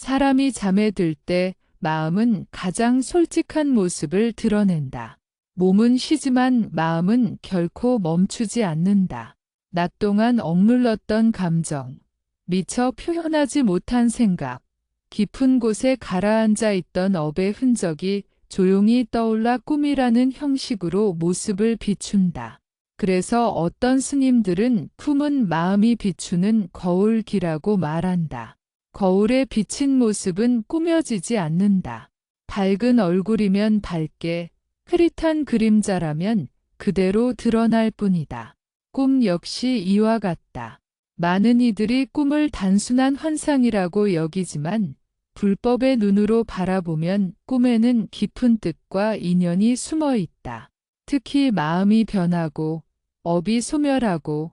사람이 잠에 들 때 마음은 가장 솔직한 모습을 드러낸다. 몸은 쉬지만 마음은 결코 멈추지 않는다. 낮 동안 억눌렀던 감정, 미처 표현하지 못한 생각, 깊은 곳에 가라앉아 있던 업의 흔적이 조용히 떠올라 꿈이라는 형식으로 모습을 비춘다. 그래서 어떤 스님들은 품은 마음이 비추는 거울기라고 말한다. 거울에 비친 모습은 꾸며지지 않는다. 밝은 얼굴이면 밝게, 흐릿한 그림자라면 그대로 드러날 뿐이다. 꿈 역시 이와 같다. 많은 이들이 꿈을 단순한 환상이라고 여기지만 불법의 눈으로 바라보면 꿈에는 깊은 뜻과 인연이 숨어 있다. 특히 마음이 변하고 업이 소멸하고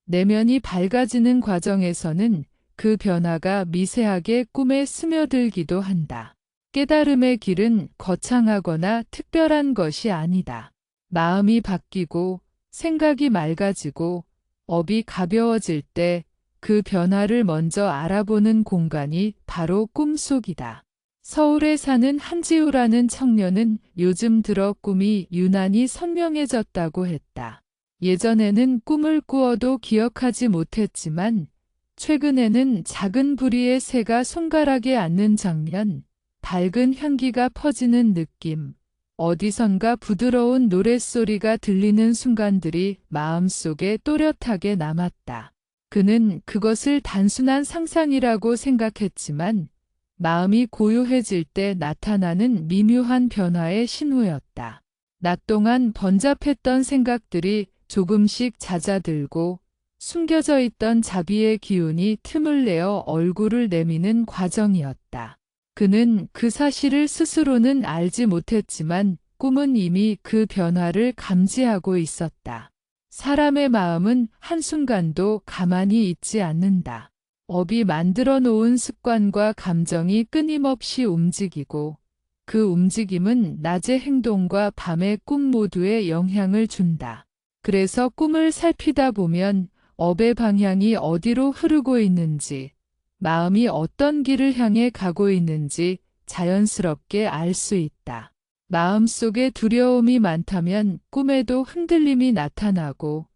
내면이 밝아지는 과정에서는 그 변화가 미세하게 꿈에 스며들기도 한다. 깨달음의 길은 거창하거나 특별한 것이 아니다. 마음이 바뀌고 생각이 맑아지고 업이 가벼워질 때 그 변화를 먼저 알아보는 공간이 바로 꿈속이다. 서울에 사는 한지우라는 청년은 요즘 들어 꿈이 유난히 선명해졌다고 했다. 예전에는 꿈을 꾸어도 기억하지 못했지만 최근에는 작은 부리의 새가 손가락에 앉는 장면, 밝은 향기가 퍼지는 느낌, 어디선가 부드러운 노랫소리가 들리는 순간들이 마음속에 또렷하게 남았다. 그는 그것을 단순한 상상이라고 생각했지만 마음이 고요해질 때 나타나는 미묘한 변화의 신호였다. 낮 동안 번잡했던 생각들이 조금씩 잦아들고 숨겨져 있던 자비의 기운이 틈을 내어 얼굴을 내미는 과정이었다. 그는 그 사실을 스스로는 알지 못했지만 꿈은 이미 그 변화를 감지하고 있었다. 사람의 마음은 한순간도 가만히 있지 않는다. 업이 만들어 놓은 습관과 감정이 끊임없이 움직이고 그 움직임은 낮의 행동과 밤의 꿈 모두에 영향을 준다. 그래서 꿈을 살피다 보면 업의 방향이 어디로 흐르고 있는지, 마음이 어떤 길을 향해 가고 있는지 자연스럽게 알 수 있다. 마음속에 두려움이 많다면 꿈에도 흔들림이 나타나고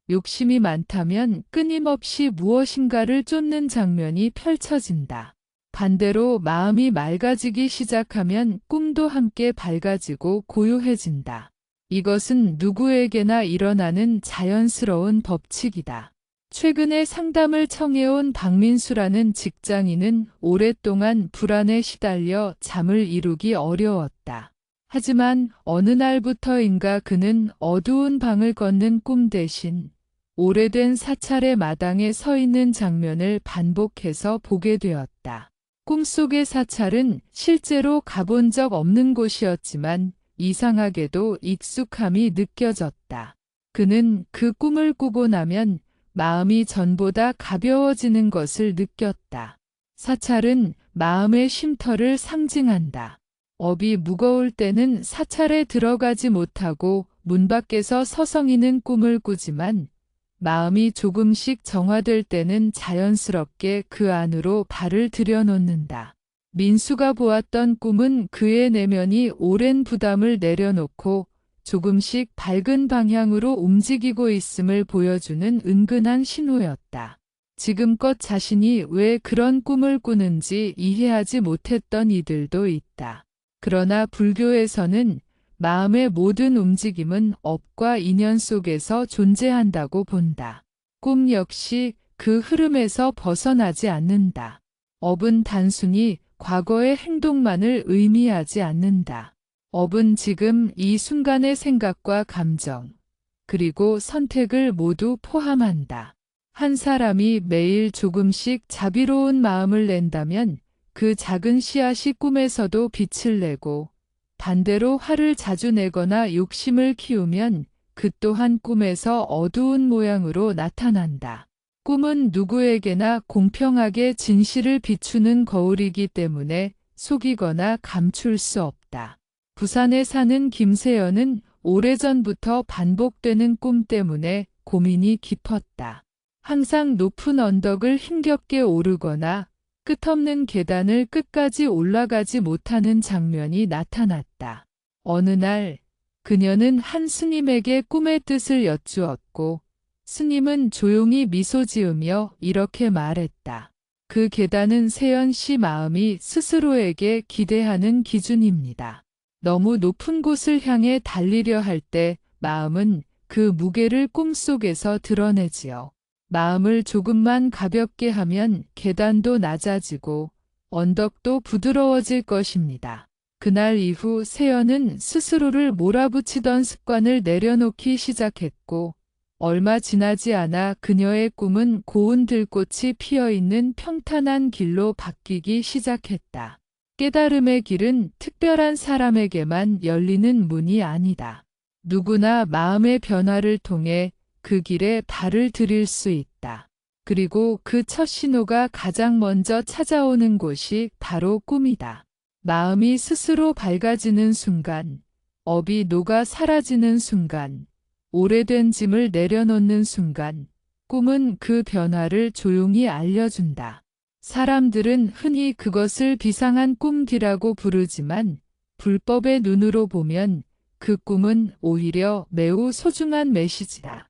욕심이 많다면 끊임없이 무엇인가를 쫓는 장면이 펼쳐진다. 반대로 마음이 맑아지기 시작하면 꿈도 함께 밝아지고 고요해진다. 이것은 누구에게나 일어나는 자연스러운 법칙이다. 최근에 상담을 청해온 박민수라는 직장인은 오랫동안 불안에 시달려 잠을 이루기 어려웠다. 하지만 어느 날부터인가 그는 어두운 방을 걷는 꿈 대신 오래된 사찰의 마당에 서 있는 장면을 반복해서 보게 되었다. 꿈속의 사찰은 실제로 가본 적 없는 곳이었지만 이상하게도 익숙함이 느껴졌다. 그는 그 꿈을 꾸고 나면 마음이 전보다 가벼워지는 것을 느꼈다. 사찰은 마음의 쉼터를 상징한다. 업이 무거울 때는 사찰에 들어가지 못하고 문 밖에서 서성이는 꿈을 꾸지만 마음이 조금씩 정화될 때는 자연스럽게 그 안으로 발을 들여놓는다. 민수가 보았던 꿈은 그의 내면이 오랜 부담을 내려놓고 조금씩 밝은 방향으로 움직이고 있음을 보여주는 은근한 신호였다. 지금껏 자신이 왜 그런 꿈을 꾸는지 이해하지 못했던 이들도 있다. 그러나 불교에서는 마음의 모든 움직임은 업과 인연 속에서 존재한다고 본다. 꿈 역시 그 흐름에서 벗어나지 않는다. 업은 단순히 과거의 행동만을 의미하지 않는다. 업은 지금 이 순간의 생각과 감정, 그리고 선택을 모두 포함한다. 한 사람이 매일 조금씩 자비로운 마음을 낸다면 그 작은 씨앗이 꿈에서도 빛을 내고 반대로 화를 자주 내거나 욕심을 키우면 그 또한 꿈에서 어두운 모양으로 나타난다. 꿈은 누구에게나 공평하게 진실을 비추는 거울이기 때문에 속이거나 감출 수 없다. 부산에 사는 김세연은 오래전부터 반복되는 꿈 때문에 고민이 깊었다. 항상 높은 언덕을 힘겹게 오르거나 끝없는 계단을 끝까지 올라가지 못하는 장면이 나타났다. 어느 날 그녀는 한 스님에게 꿈의 뜻을 여쭈었고 스님은 조용히 미소 지으며 이렇게 말했다. 그 계단은 세연 씨 마음이 스스로에게 기대하는 기준입니다. 너무 높은 곳을 향해 달리려 할 때 마음은 그 무게를 꿈속에서 드러내지요. 마음을 조금만 가볍게 하면 계단도 낮아지고 언덕도 부드러워질 것입니다. 그날 이후 세연은 스스로를 몰아붙이던 습관을 내려놓기 시작했고 얼마 지나지 않아 그녀의 꿈은 고운 들꽃이 피어있는 평탄한 길로 바뀌기 시작했다. 깨달음의 길은 특별한 사람에게만 열리는 문이 아니다. 누구나 마음의 변화를 통해 그 길에 발을 들일 수 있다. 그리고 그 첫 신호가 가장 먼저 찾아오는 곳이 바로 꿈이다. 마음이 스스로 밝아지는 순간, 업이 녹아 사라지는 순간, 오래된 짐을 내려놓는 순간, 꿈은 그 변화를 조용히 알려준다. 사람들은 흔히 그것을 비상한 꿈이라고 부르지만 불법의 눈으로 보면 그 꿈은 오히려 매우 소중한 메시지다.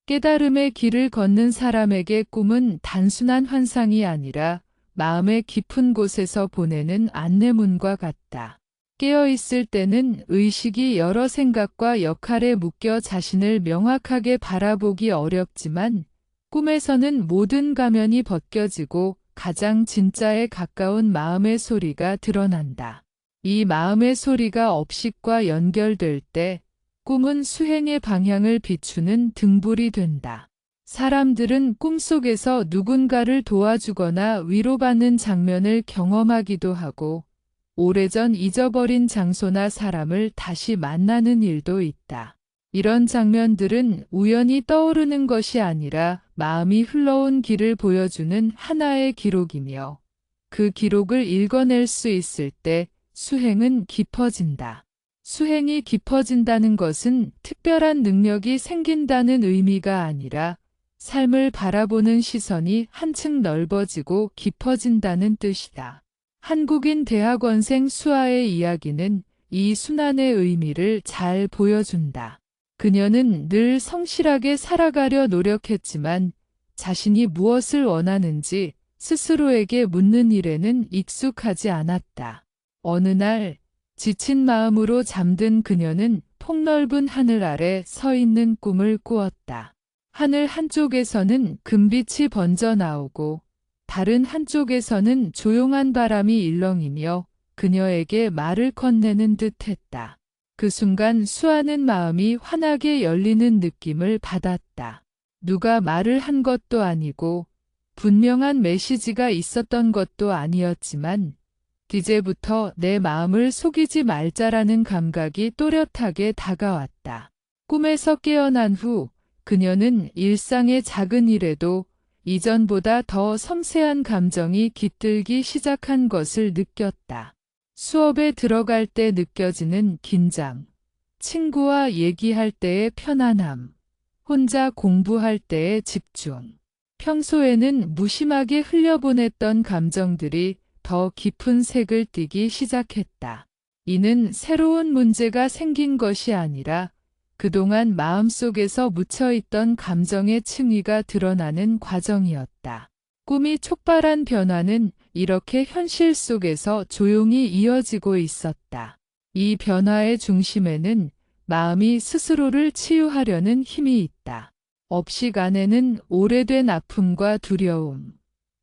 깨달음의 길을 걷는 사람에게 꿈은 단순한 환상이 아니라 마음의 깊은 곳에서 보내는 안내문과 같다. 깨어있을 때는 의식이 여러 생각과 역할에 묶여 자신을 명확하게 바라보기 어렵지만 꿈에서는 모든 가면이 벗겨지고 가장 진짜에 가까운 마음의 소리가 드러난다. 이 마음의 소리가 업식과 연결될 때 꿈은 수행의 방향을 비추는 등불이 된다. 사람들은 꿈속에서 누군가를 도와주거나 위로받는 장면을 경험하기도 하고 오래전 잊어버린 장소나 사람을 다시 만나는 일도 있다. 이런 장면들은 우연히 떠오르는 것이 아니라 마음이 흘러온 길을 보여주는 하나의 기록이며 그 기록을 읽어낼 수 있을 때 수행은 깊어진다. 수행이 깊어진다는 것은 특별한 능력이 생긴다는 의미가 아니라 삶을 바라보는 시선이 한층 넓어지고 깊어진다는 뜻이다. 한국인 대학원생 수아의 이야기는 이 순환의 의미를 잘 보여준다. 그녀는 늘 성실하게 살아가려 노력했지만 자신이 무엇을 원하는지 스스로에게 묻는 일에는 익숙하지 않았다. 어느 날 지친 마음으로 잠든 그녀는 폭넓은 하늘 아래 서 있는 꿈을 꾸었다. 하늘 한쪽에서는 금빛이 번져 나오고 다른 한쪽에서는 조용한 바람이 일렁이며 그녀에게 말을 건네는 듯했다. 그 순간 수아는 마음이 환하게 열리는 느낌을 받았다. 누가 말을 한 것도 아니고 분명한 메시지가 있었던 것도 아니었지만 이제부터 내 마음을 속이지 말자라는 감각이 또렷하게 다가왔다. 꿈에서 깨어난 후 그녀는 일상의 작은 일에도 이전보다 더 섬세한 감정이 깃들기 시작한 것을 느꼈다. 수업에 들어갈 때 느껴지는 긴장, 친구와 얘기할 때의 편안함, 혼자 공부할 때의 집중. 평소에는 무심하게 흘려보냈던 감정들이 더 깊은 색을 띠기 시작했다. 이는 새로운 문제가 생긴 것이 아니라 그동안 마음속에서 묻혀있던 감정의 층위가 드러나는 과정이었다. 꿈이 촉발한 변화는 이렇게 현실 속에서 조용히 이어지고 있었다. 이 변화의 중심에는 마음이 스스로를 치유하려는 힘이 있다. 업식 안에는 오래된 아픔과 두려움,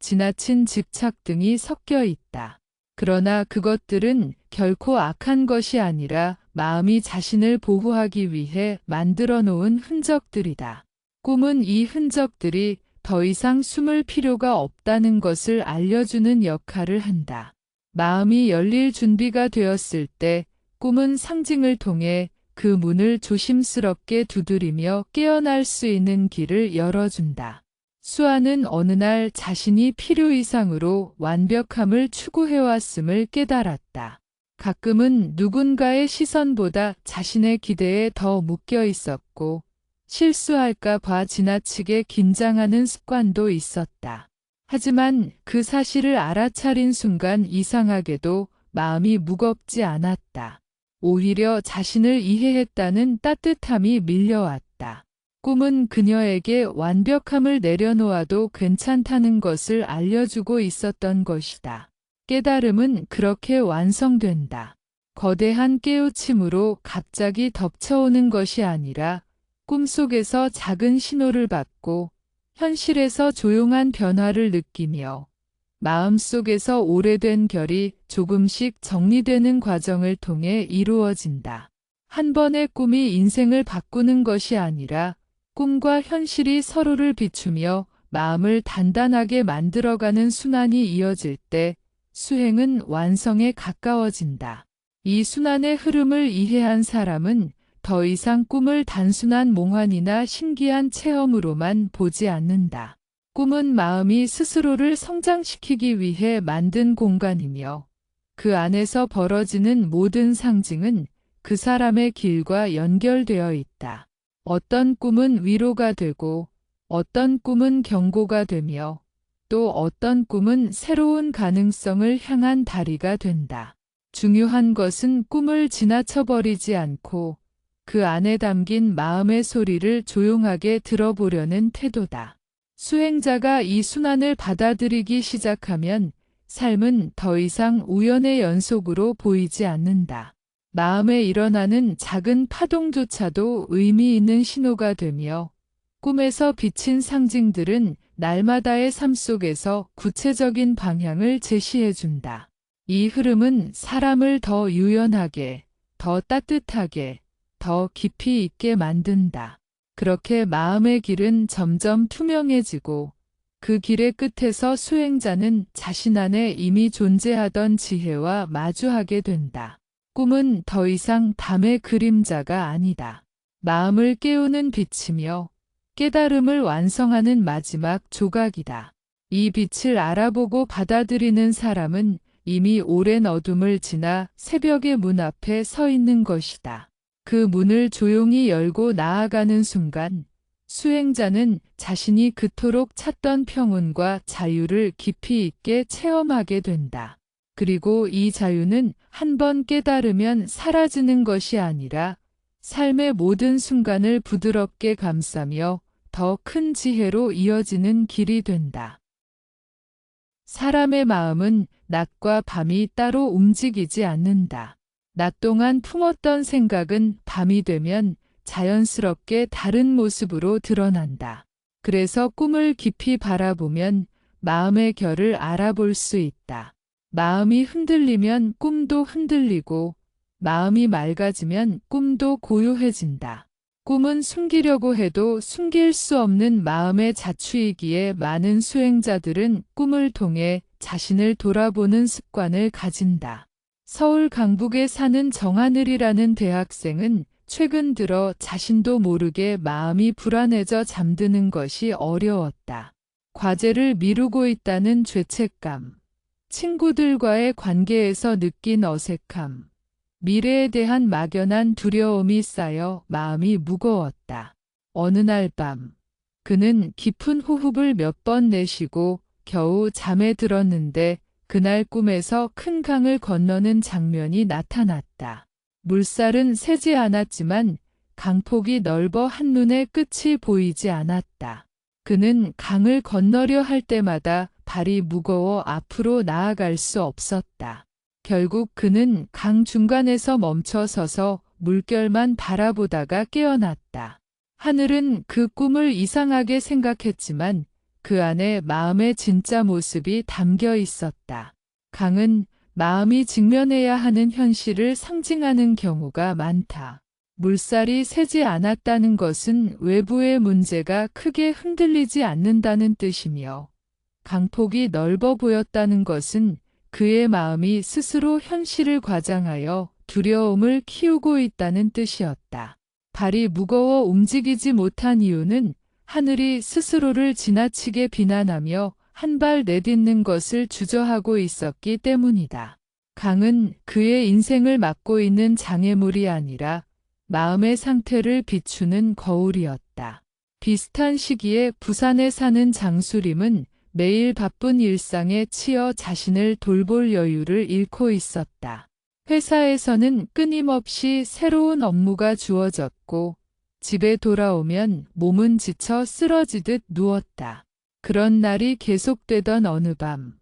지나친 집착 등이 섞여 있다. 그러나 그것들은 결코 악한 것이 아니라 마음이 자신을 보호하기 위해 만들어 놓은 흔적들이다. 꿈은 이 흔적들이 더 이상 숨을 필요가 없다는 것을 알려주는 역할을 한다. 마음이 열릴 준비가 되었을 때 꿈은 상징을 통해 그 문을 조심스럽게 두드리며 깨어날 수 있는 길을 열어준다. 수아는 어느 날 자신이 필요 이상으로 완벽함을 추구해왔음을 깨달았다. 가끔은 누군가의 시선보다 자신의 기대에 더 묶여 있었고 실수할까 봐 지나치게 긴장하는 습관도 있었다. 하지만 그 사실을 알아차린 순간 이상하게도 마음이 무겁지 않았다. 오히려 자신을 이해했다는 따뜻함이 밀려왔다. 꿈은 그녀에게 완벽함을 내려놓아도 괜찮다는 것을 알려주고 있었던 것이다. 깨달음은 그렇게 완성된다. 거대한 깨우침으로 갑자기 덮쳐오는 것이 아니라 꿈속에서 작은 신호를 받고 현실에서 조용한 변화를 느끼며 마음속에서 오래된 결이 조금씩 정리되는 과정을 통해 이루어진다. 한 번의 꿈이 인생을 바꾸는 것이 아니라 꿈과 현실이 서로를 비추며 마음을 단단하게 만들어가는 순환이 이어질 때 수행은 완성에 가까워진다. 이 순환의 흐름을 이해한 사람은 더 이상 꿈을 단순한 몽환이나 신기한 체험으로만 보지 않는다. 꿈은 마음이 스스로를 성장시키기 위해 만든 공간이며 그 안에서 벌어지는 모든 상징은 그 사람의 길과 연결되어 있다. 어떤 꿈은 위로가 되고 어떤 꿈은 경고가 되며 또 어떤 꿈은 새로운 가능성을 향한 다리가 된다. 중요한 것은 꿈을 지나쳐버리지 않고 그 안에 담긴 마음의 소리를 조용하게 들어보려는 태도다. 수행자가 이 순환을 받아들이기 시작하면 삶은 더 이상 우연의 연속으로 보이지 않는다. 마음에 일어나는 작은 파동조차도 의미 있는 신호가 되며 꿈에서 비친 상징들은 날마다의 삶 속에서 구체적인 방향을 제시해준다. 이 흐름은 사람을 더 유연하게, 더 따뜻하게, 더 깊이 있게 만든다. 그렇게 마음의 길은 점점 투명해지고 그 길의 끝에서 수행자는 자신 안에 이미 존재하던 지혜와 마주하게 된다. 꿈은 더 이상 밤의 그림자가 아니다. 마음을 깨우는 빛이며 깨달음을 완성하는 마지막 조각이다. 이 빛을 알아보고 받아들이는 사람은 이미 오랜 어둠을 지나 새벽의 문 앞에 서 있는 것이다. 그 문을 조용히 열고 나아가는 순간 수행자는 자신이 그토록 찾던 평온과 자유를 깊이 있게 체험하게 된다. 그리고 이 자유는 한 번 깨달으면 사라지는 것이 아니라 삶의 모든 순간을 부드럽게 감싸며 더 큰 지혜로 이어지는 길이 된다. 사람의 마음은 낮과 밤이 따로 움직이지 않는다. 낮 동안 품었던 생각은 밤이 되면 자연스럽게 다른 모습으로 드러난다. 그래서 꿈을 깊이 바라보면 마음의 결을 알아볼 수 있다. 마음이 흔들리면 꿈도 흔들리고 마음이 맑아지면 꿈도 고요해진다. 꿈은 숨기려고 해도 숨길 수 없는 마음의 자취이기에 많은 수행자들은 꿈을 통해 자신을 돌아보는 습관을 가진다. 서울 강북에 사는 정하늘이라는 대학생은 최근 들어 자신도 모르게 마음이 불안해져 잠드는 것이 어려웠다. 과제를 미루고 있다는 죄책감, 친구들과의 관계에서 느낀 어색함, 미래에 대한 막연한 두려움이 쌓여 마음이 무거웠다. 어느 날 밤, 그는 깊은 호흡을 몇 번 내쉬고 겨우 잠에 들었는데 그날 꿈에서 큰 강을 건너는 장면이 나타났다. 물살은 세지 않았지만 강폭이 넓어 한눈에 끝이 보이지 않았다. 그는 강을 건너려 할 때마다 발이 무거워 앞으로 나아갈 수 없었다. 결국 그는 강 중간에서 멈춰 서서 물결만 바라보다가 깨어났다. 하늘은 그 꿈을 이상하게 생각했지만 그 안에 마음의 진짜 모습이 담겨 있었다. 강은 마음이 직면해야 하는 현실을 상징하는 경우가 많다. 물살이 새지 않았다는 것은 외부의 문제가 크게 흔들리지 않는다는 뜻이며 강폭이 넓어 보였다는 것은 그의 마음이 스스로 현실을 과장하여 두려움을 키우고 있다는 뜻이었다. 발이 무거워 움직이지 못한 이유는 하늘이 스스로를 지나치게 비난하며 한 발 내딛는 것을 주저하고 있었기 때문이다. 강은 그의 인생을 막고 있는 장애물이 아니라 마음의 상태를 비추는 거울이었다. 비슷한 시기에 부산에 사는 장수림은 매일 바쁜 일상에 치여 자신을 돌볼 여유를 잃고 있었다. 회사에서는 끊임없이 새로운 업무가 주어졌고 집에 돌아오면 몸은 지쳐 쓰러지듯 누웠다. 그런 날이 계속되던 어느 밤,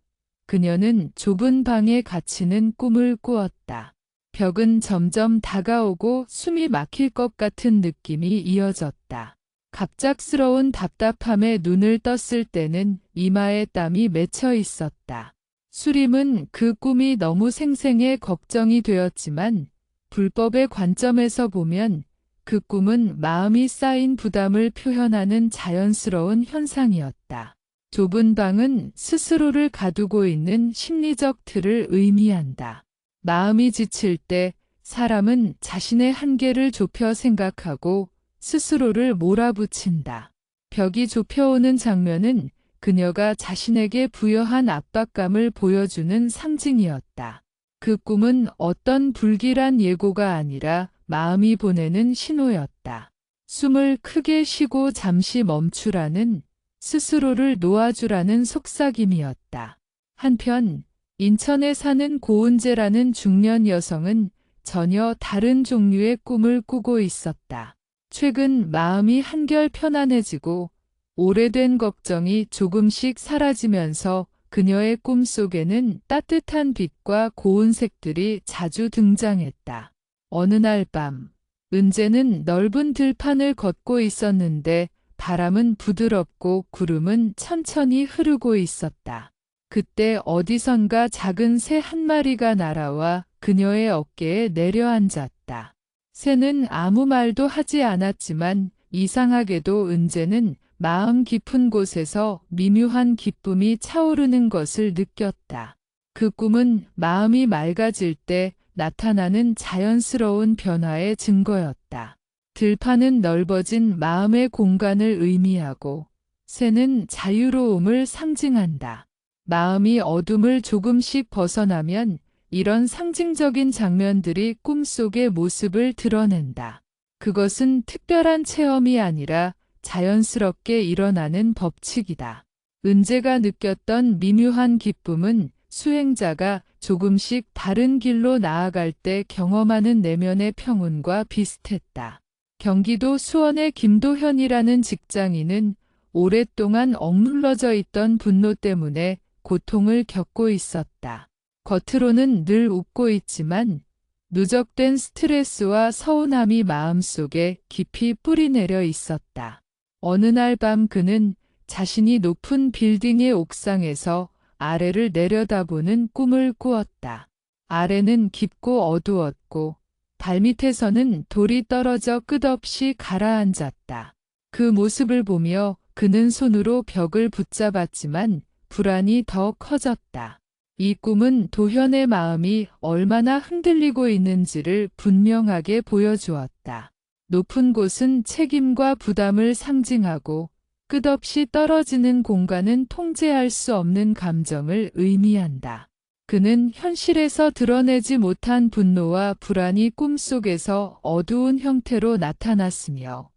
그녀는 좁은 방에 갇히는 꿈을 꾸었다. 벽은 점점 다가오고 숨이 막힐 것 같은 느낌이 이어졌다. 갑작스러운 답답함에 눈을 떴을 때는 이마에 땀이 맺혀 있었다. 수림은 그 꿈이 너무 생생해 걱정이 되었지만 불법의 관점에서 보면 그 꿈은 마음이 쌓인 부담을 표현하는 자연스러운 현상이었다. 좁은 방은 스스로를 가두고 있는 심리적 틀을 의미한다. 마음이 지칠 때 사람은 자신의 한계를 좁혀 생각하고 스스로를 몰아붙인다. 벽이 좁혀오는 장면은 그녀가 자신에게 부여한 압박감을 보여주는 상징이었다. 그 꿈은 어떤 불길한 예고가 아니라 마음이 보내는 신호였다. 숨을 크게 쉬고 잠시 멈추라는, 스스로를 놓아주라는 속삭임이었다. 한편 인천에 사는 고은재라는 중년 여성은 전혀 다른 종류의 꿈을 꾸고 있었다. 최근 마음이 한결 편안해지고 오래된 걱정이 조금씩 사라지면서 그녀의 꿈속에는 따뜻한 빛과 고운 색들이 자주 등장했다. 어느 날 밤, 은재는 넓은 들판을 걷고 있었는데 바람은 부드럽고 구름은 천천히 흐르고 있었다. 그때 어디선가 작은 새 한 마리가 날아와 그녀의 어깨에 내려앉았다. 새는 아무 말도 하지 않았지만 이상하게도 은재는 마음 깊은 곳에서 미묘한 기쁨이 차오르는 것을 느꼈다. 그 꿈은 마음이 맑아질 때 나타나는 자연스러운 변화의 증거였다. 들판은 넓어진 마음의 공간을 의미하고 새는 자유로움을 상징한다. 마음이 어둠을 조금씩 벗어나면 이런 상징적인 장면들이 꿈속의 모습을 드러낸다. 그것은 특별한 체험이 아니라 자연스럽게 일어나는 법칙이다. 은재가 느꼈던 미묘한 기쁨은 수행자가 조금씩 바른 길로 나아갈 때 경험하는 내면의 평온과 비슷했다. 경기도 수원의 김도현이라는 직장인은 오랫동안 억눌러져 있던 분노 때문에 고통을 겪고 있었다. 겉으로는 늘 웃고 있지만 누적된 스트레스와 서운함이 마음속에 깊이 뿌리내려 있었다. 어느 날 밤 그는 자신이 높은 빌딩의 옥상에서 아래를 내려다보는 꿈을 꾸었다. 아래는 깊고 어두웠고 발밑에서는 돌이 떨어져 끝없이 가라앉았다. 그 모습을 보며 그는 손으로 벽을 붙잡았지만 불안이 더 커졌다. 이 꿈은 도현의 마음이 얼마나 흔들리고 있는지를 분명하게 보여주었다. 높은 곳은 책임과 부담을 상징하고 끝없이 떨어지는 공간은 통제할 수 없는 감정을 의미한다. 그는 현실에서 드러내지 못한 분노와 불안이 꿈속에서 어두운 형태로 나타났으며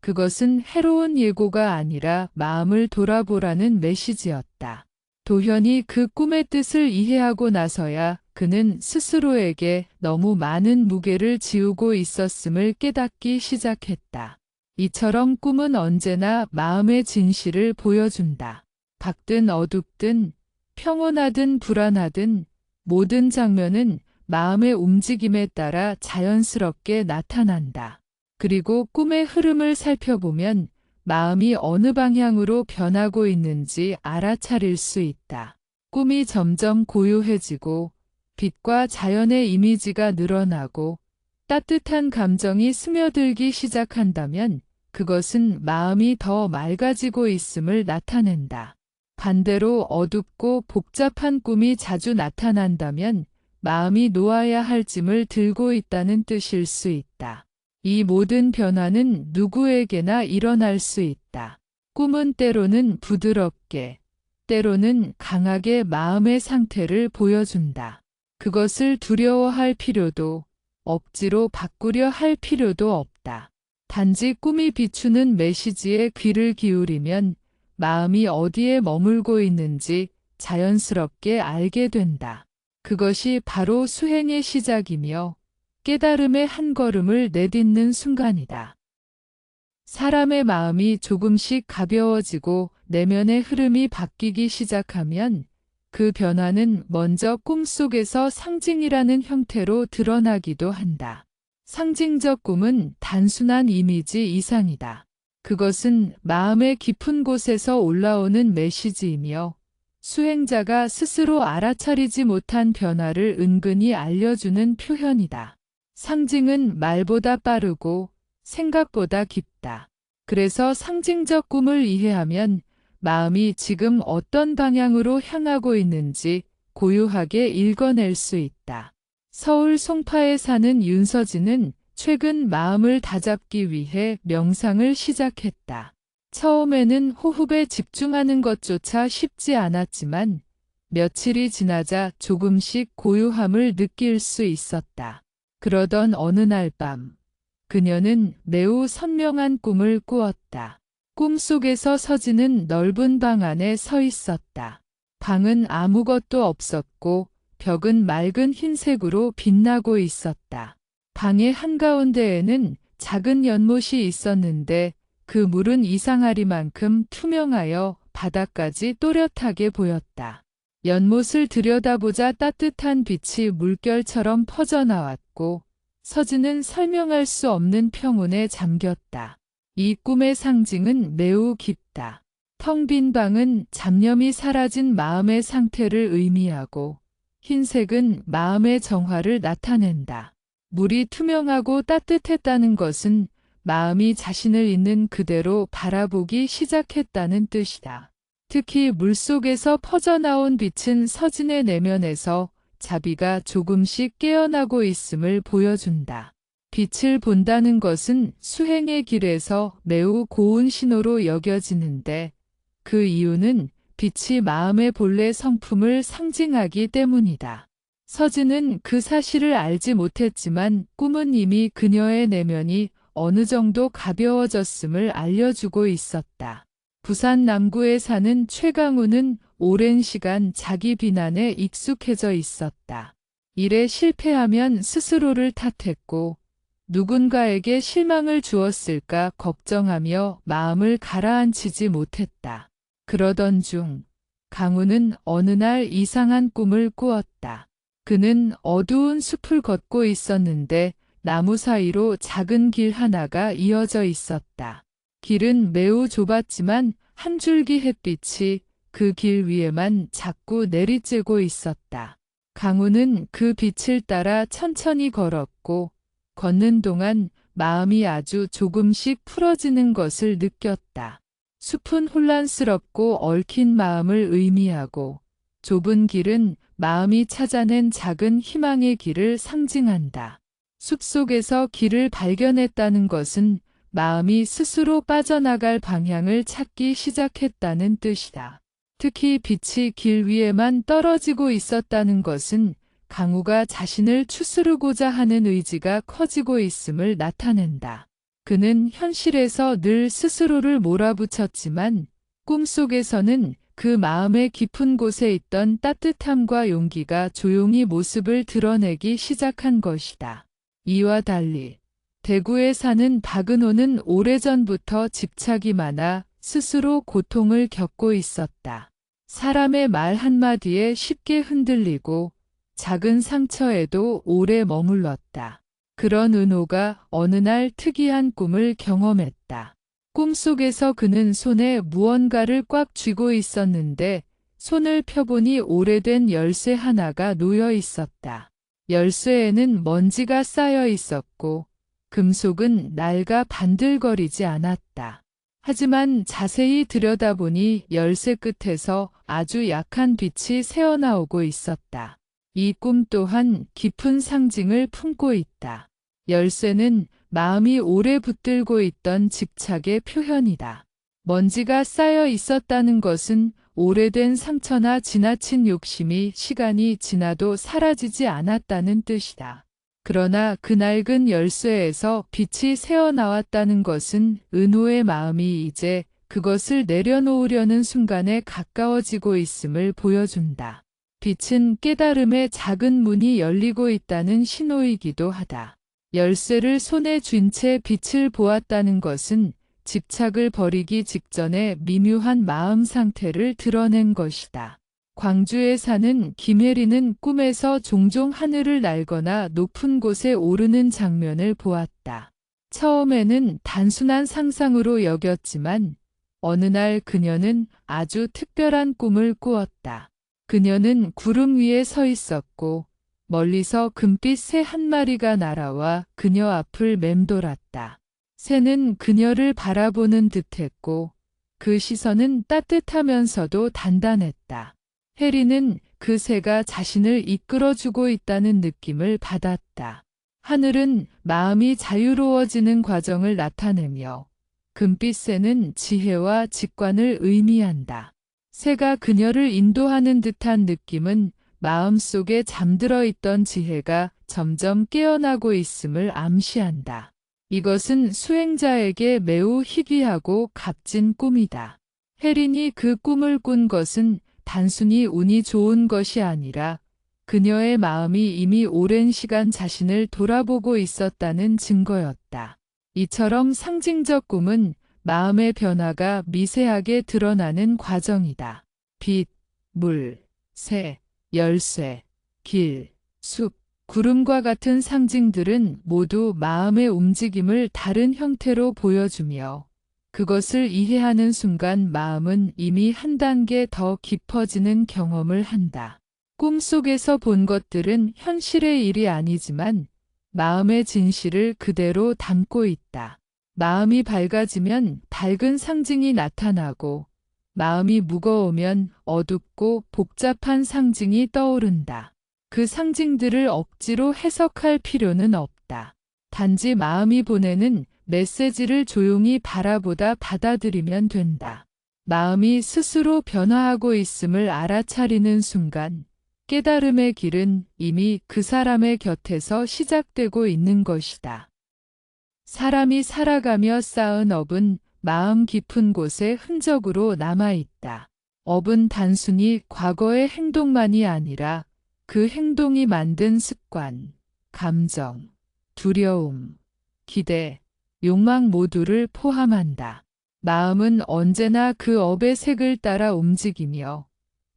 그것은 해로운 예고가 아니라 마음을 돌아보라는 메시지였다. 도현이 그 꿈의 뜻을 이해하고 나서야 그는 스스로에게 너무 많은 무게를 지우고 있었음을 깨닫기 시작했다. 이처럼 꿈은 언제나 마음의 진실을 보여준다. 밝든 어둡든 평온하든 불안하든 모든 장면은 마음의 움직임에 따라 자연스럽게 나타난다. 그리고 꿈의 흐름을 살펴보면 마음이 어느 방향으로 변하고 있는지 알아차릴 수 있다. 꿈이 점점 고요해지고 빛과 자연의 이미지가 늘어나고 따뜻한 감정이 스며들기 시작한다면 그것은 마음이 더 맑아지고 있음을 나타낸다. 반대로 어둡고 복잡한 꿈이 자주 나타난다면 마음이 놓아야 할 짐을 들고 있다는 뜻일 수 있다. 이 모든 변화는 누구에게나 일어날 수 있다. 꿈은 때로는 부드럽게, 때로는 강하게 마음의 상태를 보여준다. 그것을 두려워할 필요도, 억지로 바꾸려 할 필요도 없다. 단지 꿈이 비추는 메시지에 귀를 기울이면 마음이 어디에 머물고 있는지 자연스럽게 알게 된다. 그것이 바로 수행의 시작이며 깨달음의 한 걸음을 내딛는 순간이다. 사람의 마음이 조금씩 가벼워지고 내면의 흐름이 바뀌기 시작하면 그 변화는 먼저 꿈속에서 상징이라는 형태로 드러나기도 한다. 상징적 꿈은 단순한 이미지 이상이다. 그것은 마음의 깊은 곳에서 올라오는 메시지이며 수행자가 스스로 알아차리지 못한 변화를 은근히 알려주는 표현이다. 상징은 말보다 빠르고 생각보다 깊다. 그래서 상징적 꿈을 이해하면 마음이 지금 어떤 방향으로 향하고 있는지 고요하게 읽어낼 수 있다. 서울 송파에 사는 윤서진은 최근 마음을 다잡기 위해 명상을 시작했다. 처음에는 호흡에 집중하는 것조차 쉽지 않았지만 며칠이 지나자 조금씩 고요함을 느낄 수 있었다. 그러던 어느 날 밤, 그녀는 매우 선명한 꿈을 꾸었다. 꿈속에서 서진은 넓은 방 안에 서 있었다. 방은 아무것도 없었고 벽은 맑은 흰색으로 빛나고 있었다. 방의 한가운데에는 작은 연못이 있었는데 그 물은 이상하리만큼 투명하여 바닥까지 또렷하게 보였다. 연못을 들여다보자 따뜻한 빛이 물결처럼 퍼져나왔고 서진은 설명할 수 없는 평온에 잠겼다. 이 꿈의 상징은 매우 깊다. 텅 빈 방은 잡념이 사라진 마음의 상태를 의미하고 흰색은 마음의 정화를 나타낸다. 물이 투명하고 따뜻했다는 것은 마음이 자신을 있는 그대로 바라보기 시작했다는 뜻이다. 특히 물속에서 퍼져나온 빛은 서진의 내면에서 자비가 조금씩 깨어나고 있음을 보여준다. 빛을 본다는 것은 수행의 길에서 매우 고운 신호로 여겨지는데 그 이유는 빛이 마음의 본래 성품을 상징하기 때문이다. 서진은 그 사실을 알지 못했지만 꿈은 이미 그녀의 내면이 어느 정도 가벼워졌음을 알려주고 있었다. 부산 남구에 사는 최강우는 오랜 시간 자기 비난에 익숙해져 있었다. 일에 실패하면 스스로를 탓했고 누군가에게 실망을 주었을까 걱정하며 마음을 가라앉히지 못했다. 그러던 중 강우는 어느 날 이상한 꿈을 꾸었다. 그는 어두운 숲을 걷고 있었는데 나무 사이로 작은 길 하나가 이어져 있었다. 길은 매우 좁았지만 한 줄기 햇빛이 그 길 위에만 자꾸 내리쬐고 있었다. 강우는 그 빛을 따라 천천히 걸었고 걷는 동안 마음이 아주 조금씩 풀어지는 것을 느꼈다. 숲은 혼란스럽고 얽힌 마음을 의미하고 좁은 길은 마음이 찾아낸 작은 희망의 길을 상징한다. 숲속에서 길을 발견했다는 것은 마음이 스스로 빠져나갈 방향을 찾기 시작했다는 뜻이다. 특히 빛이 길 위에만 떨어지고 있었다는 것은 강우가 자신을 추스르고자 하는 의지가 커지고 있음을 나타낸다. 그는 현실에서 늘 스스로를 몰아붙였지만 꿈속에서는 그 마음의 깊은 곳에 있던 따뜻함과 용기가 조용히 모습을 드러내기 시작한 것이다. 이와 달리 대구에 사는 박은호는 오래전부터 집착이 많아 스스로 고통을 겪고 있었다. 사람의 말 한마디에 쉽게 흔들리고 작은 상처에도 오래 머물렀다. 그런 은호가 어느 날 특이한 꿈을 경험했다. 꿈속에서 그는 손에 무언가를 꽉 쥐고 있었는데 손을 펴보니 오래된 열쇠 하나가 놓여 있었다. 열쇠에는 먼지가 쌓여 있었고 금속은 낡아 반들거리지 않았다. 하지만 자세히 들여다보니 열쇠 끝에서 아주 약한 빛이 새어나오고 있었다. 이 꿈 또한 깊은 상징을 품고 있다. 열쇠는 마음이 오래 붙들고 있던 집착의 표현이다. 먼지가 쌓여 있었다는 것은 오래된 상처나 지나친 욕심이 시간이 지나도 사라지지 않았다는 뜻이다. 그러나 그 낡은 열쇠에서 빛이 새어나왔다는 것은 은호의 마음이 이제 그것을 내려놓으려는 순간에 가까워지고 있음을 보여준다. 빛은 깨달음의 작은 문이 열리고 있다는 신호이기도 하다. 열쇠를 손에 쥔 채 빛을 보았다는 것은 집착을 버리기 직전의 미묘한 마음 상태를 드러낸 것이다. 광주에 사는 김혜리는 꿈에서 종종 하늘을 날거나 높은 곳에 오르는 장면을 보았다. 처음에는 단순한 상상으로 여겼지만 어느 날 그녀는 아주 특별한 꿈을 꾸었다. 그녀는 구름 위에 서 있었고 멀리서 금빛 새 한 마리가 날아와 그녀 앞을 맴돌았다. 새는 그녀를 바라보는 듯했고 그 시선은 따뜻하면서도 단단했다. 해리는 그 새가 자신을 이끌어주고 있다는 느낌을 받았다. 하늘은 마음이 자유로워지는 과정을 나타내며 금빛 새는 지혜와 직관을 의미한다. 새가 그녀를 인도하는 듯한 느낌은 마음속에 잠들어 있던 지혜가 점점 깨어나고 있음을 암시한다. 이것은 수행자에게 매우 희귀하고 값진 꿈이다. 혜린이 그 꿈을 꾼 것은 단순히 운이 좋은 것이 아니라 그녀의 마음이 이미 오랜 시간 자신을 돌아보고 있었다는 증거였다. 이처럼 상징적 꿈은 마음의 변화가 미세하게 드러나는 과정이다. 빛, 물, 새, 열쇠, 길, 숲, 구름과 같은 상징들은 모두 마음의 움직임을 다른 형태로 보여주며 그것을 이해하는 순간 마음은 이미 한 단계 더 깊어지는 경험을 한다. 꿈속에서 본 것들은 현실의 일이 아니지만 마음의 진실을 그대로 담고 있다. 마음이 밝아지면 밝은 상징이 나타나고 마음이 무거우면 어둡고 복잡한 상징이 떠오른다. 그 상징들을 억지로 해석할 필요는 없다. 단지 마음이 보내는 메시지를 조용히 바라보다 받아들이면 된다. 마음이 스스로 변화하고 있음을 알아차리는 순간 깨달음의 길은 이미 그 사람의 곁에서 시작되고 있는 것이다. 사람이 살아가며 쌓은 업은 마음 깊은 곳에 흔적으로 남아있다. 업은 단순히 과거의 행동만이 아니라 그 행동이 만든 습관, 감정, 두려움, 기대, 욕망 모두를 포함한다. 마음은 언제나 그 업의 색을 따라 움직이며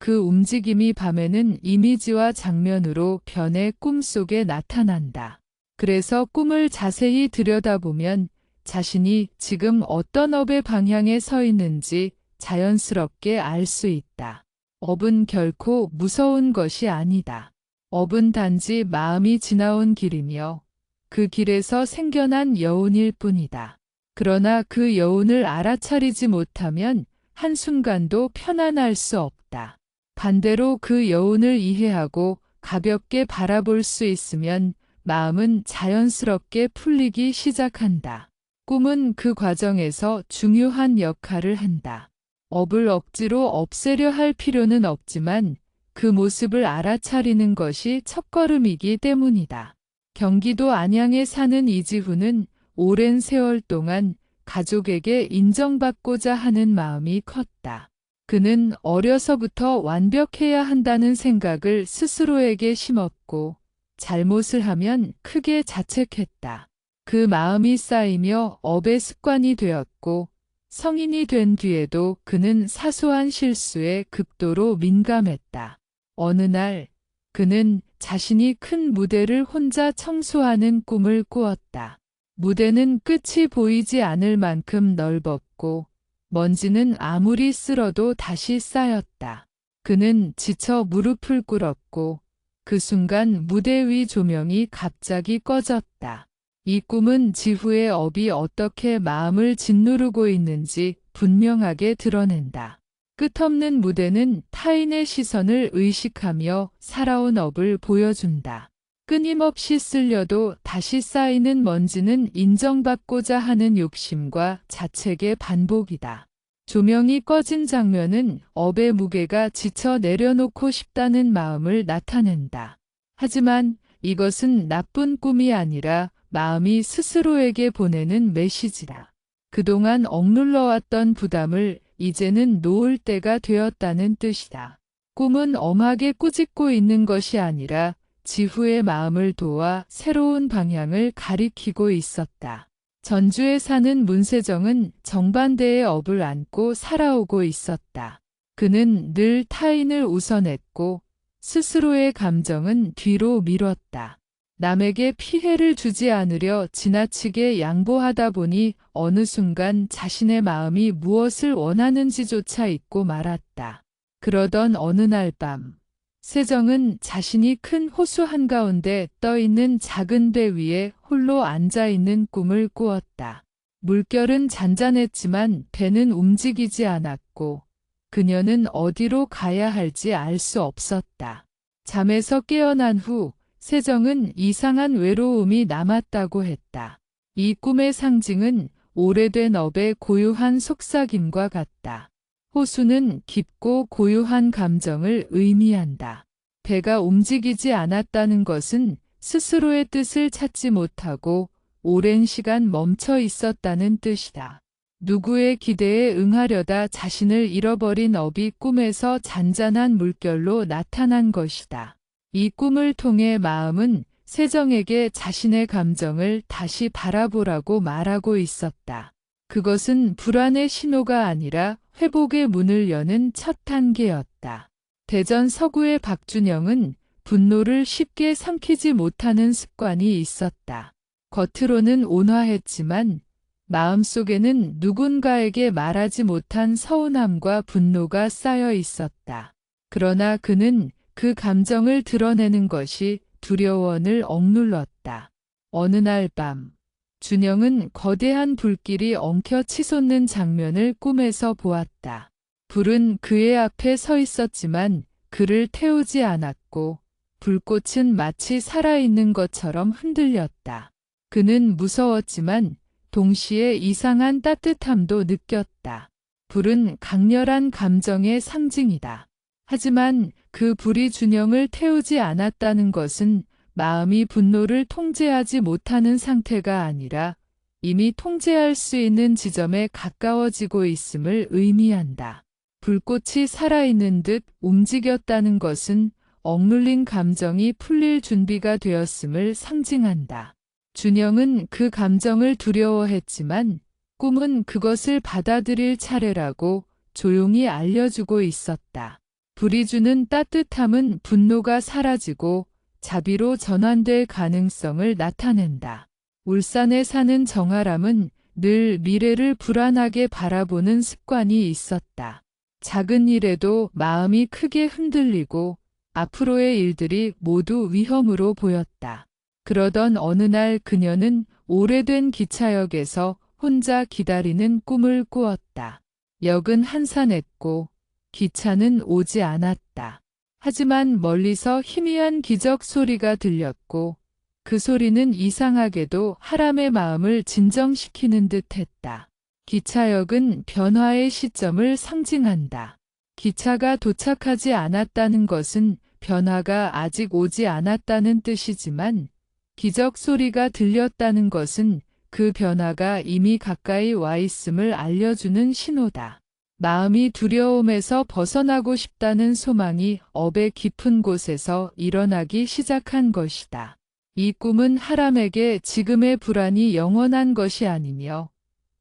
그 움직임이 밤에는 이미지와 장면으로 변해 꿈속에 나타난다. 그래서 꿈을 자세히 들여다보면 자신이 지금 어떤 업의 방향에 서 있는지 자연스럽게 알 수 있다. 업은 결코 무서운 것이 아니다. 업은 단지 마음이 지나온 길이며 그 길에서 생겨난 여운일 뿐이다. 그러나 그 여운을 알아차리지 못하면 한순간도 편안할 수 없다. 반대로 그 여운을 이해하고 가볍게 바라볼 수 있으면 마음은 자연스럽게 풀리기 시작한다. 꿈은 그 과정에서 중요한 역할을 한다. 업을 억지로 없애려 할 필요는 없지만 그 모습을 알아차리는 것이 첫걸음이기 때문이다. 경기도 안양에 사는 이지훈은 오랜 세월 동안 가족에게 인정받고자 하는 마음이 컸다. 그는 어려서부터 완벽해야 한다는 생각을 스스로에게 심었고 잘못을 하면 크게 자책했다. 그 마음이 쌓이며 업의 습관이 되었고 성인이 된 뒤에도 그는 사소한 실수에 극도로 민감했다. 어느 날 그는 자신이 큰 무대를 혼자 청소하는 꿈을 꾸었다. 무대는 끝이 보이지 않을 만큼 넓었고 먼지는 아무리 쓸어도 다시 쌓였다. 그는 지쳐 무릎을 꿇었고 그 순간 무대 위 조명이 갑자기 꺼졌다. 이 꿈은 지후의 업이 어떻게 마음을 짓누르고 있는지 분명하게 드러낸다. 끝없는 무대는 타인의 시선을 의식하며 살아온 업을 보여준다. 끊임없이 쓸려도 다시 쌓이는 먼지는 인정받고자 하는 욕심과 자책의 반복이다. 조명이 꺼진 장면은 업의 무게가 지쳐 내려놓고 싶다는 마음을 나타낸다. 하지만 이것은 나쁜 꿈이 아니라 마음이 스스로에게 보내는 메시지다. 그동안 억눌러왔던 부담을 이제는 놓을 때가 되었다는 뜻이다. 꿈은 엄하게 꾸짖고 있는 것이 아니라 지후의 마음을 도와 새로운 방향을 가리키고 있었다. 전주에 사는 문세정은 정반대의 업을 안고 살아오고 있었다. 그는 늘 타인을 우선했고 스스로의 감정은 뒤로 미뤘다. 남에게 피해를 주지 않으려 지나치게 양보하다 보니 어느 순간 자신의 마음이 무엇을 원하는지조차 잊고 말았다. 그러던 어느 날 밤, 세정은 자신이 큰 호수 한가운데 떠있는 작은 배 위에 홀로 앉아있는 꿈을 꾸었다. 물결은 잔잔했지만 배는 움직이지 않았고 그녀는 어디로 가야 할지 알 수 없었다. 잠에서 깨어난 후 세정은 이상한 외로움이 남았다고 했다. 이 꿈의 상징은 오래된 업의 고유한 속삭임과 같다. 호수는 깊고 고유한 감정을 의미한다. 배가 움직이지 않았다는 것은 스스로의 뜻을 찾지 못하고 오랜 시간 멈춰 있었다는 뜻이다. 누구의 기대에 응하려다 자신을 잃어버린 업이 꿈에서 잔잔한 물결로 나타난 것이다. 이 꿈을 통해 마음은 세정에게 자신의 감정을 다시 바라보라고 말하고 있었다. 그것은 불안의 신호가 아니라 회복의 문을 여는 첫 단계였다. 대전 서구의 박준영은 분노를 쉽게 삼키지 못하는 습관이 있었다. 겉으로는 온화했지만 마음속에는 누군가에게 말하지 못한 서운함과 분노가 쌓여 있었다. 그러나 그는 그 감정을 드러내는 것이 두려워 늘 억눌렀다. 어느 날 밤, 준영은 거대한 불길이 엉켜 치솟는 장면을 꿈에서 보았다. 불은 그의 앞에 서 있었지만 그를 태우지 않았고 불꽃은 마치 살아있는 것처럼 흔들렸다. 그는 무서웠지만 동시에 이상한 따뜻함도 느꼈다. 불은 강렬한 감정의 상징이다. 하지만 그 불이 준영을 태우지 않았다는 것은 마음이 분노를 통제하지 못하는 상태가 아니라 이미 통제할 수 있는 지점에 가까워지고 있음을 의미한다. 불꽃이 살아있는 듯 움직였다는 것은 억눌린 감정이 풀릴 준비가 되었음을 상징한다. 준영은 그 감정을 두려워했지만 꿈은 그것을 받아들일 차례라고 조용히 알려주고 있었다. 불이 주는 따뜻함은 분노가 사라지고 자비로 전환될 가능성을 나타낸다. 울산에 사는 정아람은 늘 미래를 불안하게 바라보는 습관이 있었다. 작은 일에도 마음이 크게 흔들리고 앞으로의 일들이 모두 위험으로 보였다. 그러던 어느 날 그녀는 오래된 기차역에서 혼자 기다리는 꿈을 꾸었다. 역은 한산했고 기차는 오지 않았다. 하지만 멀리서 희미한 기적 소리가 들렸고 그 소리는 이상하게도 하람의 마음을 진정시키는 듯 했다. 기차역은 변화의 시점을 상징한다. 기차가 도착하지 않았다는 것은 변화가 아직 오지 않았다는 뜻이지만 기적 소리가 들렸다는 것은 그 변화가 이미 가까이 와 있음을 알려주는 신호다. 마음이 두려움에서 벗어나고 싶다는 소망이 업의 깊은 곳에서 일어나기 시작한 것이다. 이 꿈은 하람에게 지금의 불안이 영원한 것이 아니며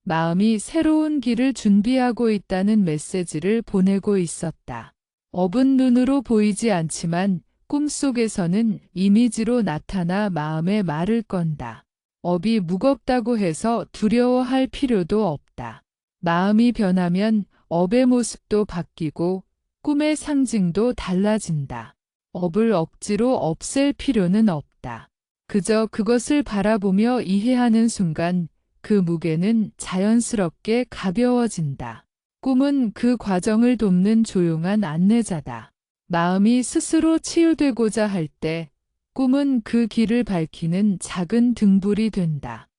마음이 새로운 길을 준비하고 있다는 메시지를 보내고 있었다. 업은 눈으로 보이지 않지만 꿈속에서는 이미지로 나타나 마음에 말을 건다. 업이 무겁다고 해서 두려워할 필요도 없다. 마음이 변하면 업의 모습도 바뀌고 꿈의 상징도 달라진다. 업을 억지로 없앨 필요는 없다. 그저 그것을 바라보며 이해하는 순간 그 무게는 자연스럽게 가벼워진다. 꿈은 그 과정을 돕는 조용한 안내자다. 마음이 스스로 치유되고자 할 때 꿈은 그 길을 밝히는 작은 등불이 된다.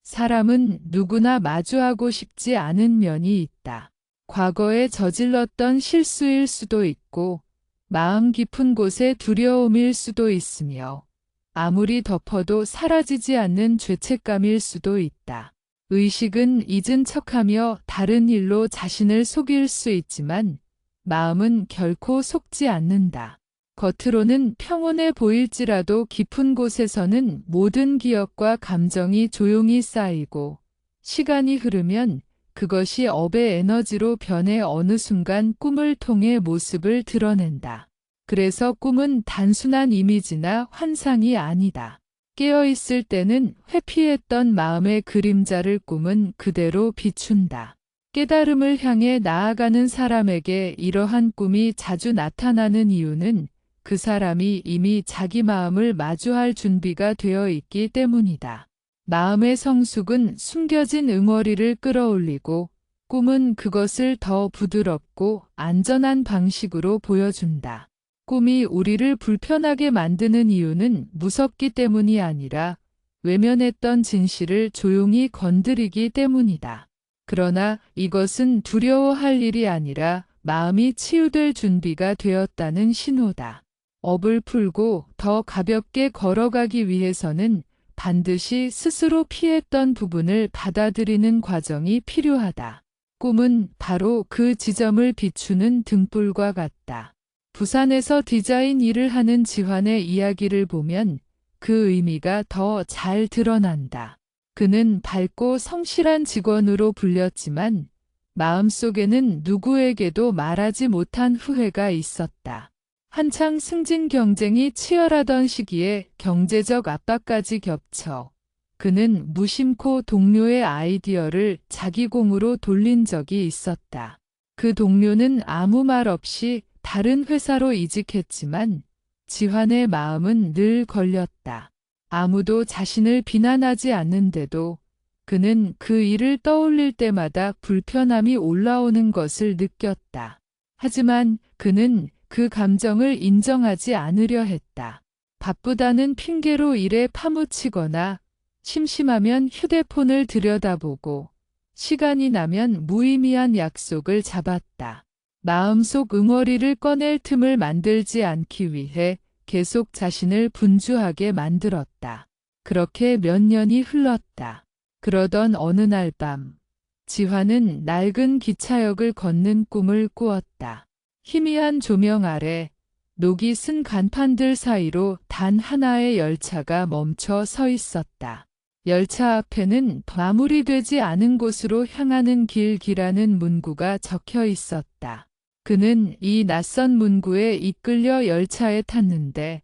사람은 누구나 마주하고 싶지 않은 면이 있다. 과거에 저질렀던 실수일 수도 있고 마음 깊은 곳의 두려움일 수도 있으며 아무리 덮어도 사라지지 않는 죄책감일 수도 있다. 의식은 잊은 척하며 다른 일로 자신을 속일 수 있지만 마음은 결코 속지 않는다. 겉으로는 평온해 보일지라도 깊은 곳에서는 모든 기억과 감정이 조용히 쌓이고 시간이 흐르면 그것이 업의 에너지로 변해 어느 순간 꿈을 통해 모습을 드러낸다. 그래서 꿈은 단순한 이미지나 환상이 아니다. 깨어있을 때는 회피했던 마음의 그림자를 꿈은 그대로 비춘다. 깨달음을 향해 나아가는 사람에게 이러한 꿈이 자주 나타나는 이유는 그 사람이 이미 자기 마음을 마주할 준비가 되어 있기 때문이다. 마음의 성숙은 숨겨진 응어리를 끌어올리고 꿈은 그것을 더 부드럽고 안전한 방식으로 보여준다. 꿈이 우리를 불편하게 만드는 이유는 무섭기 때문이 아니라 외면했던 진실을 조용히 건드리기 때문이다. 그러나 이것은 두려워할 일이 아니라 마음이 치유될 준비가 되었다는 신호다. 업을 풀고 더 가볍게 걸어가기 위해서는 반드시 스스로 피했던 부분을 받아들이는 과정이 필요하다. 꿈은 바로 그 지점을 비추는 등불과 같다. 부산에서 디자인 일을 하는 지환의 이야기를 보면 그 의미가 더 잘 드러난다. 그는 밝고 성실한 직원으로 불렸지만 마음속에는 누구에게도 말하지 못한 후회가 있었다. 한창 승진 경쟁이 치열하던 시기에 경제적 압박까지 겹쳐 그는 무심코 동료의 아이디어를 자기 공으로 돌린 적이 있었다. 그 동료는 아무 말 없이 다른 회사로 이직했지만 지환의 마음은 늘 걸렸다. 아무도 자신을 비난하지 않는데도 그는 그 일을 떠올릴 때마다 불편함이 올라오는 것을 느꼈다. 하지만 그는 그 감정을 인정하지 않으려 했다. 바쁘다는 핑계로 일에 파묻히거나 심심하면 휴대폰을 들여다보고 시간이 나면 무의미한 약속을 잡았다. 마음속 응어리를 꺼낼 틈을 만들지 않기 위해 계속 자신을 분주하게 만들었다. 그렇게 몇 년이 흘렀다. 그러던 어느 날 밤, 지환은 낡은 기차역을 걷는 꿈을 꾸었다. 희미한 조명 아래 녹이 쓴 간판들 사이로 단 하나의 열차가 멈춰 서 있었다. 열차 앞에는 마무리되지 않은 곳으로 향하는 길이라는 문구가 적혀 있었다. 그는 이 낯선 문구에 이끌려 열차에 탔는데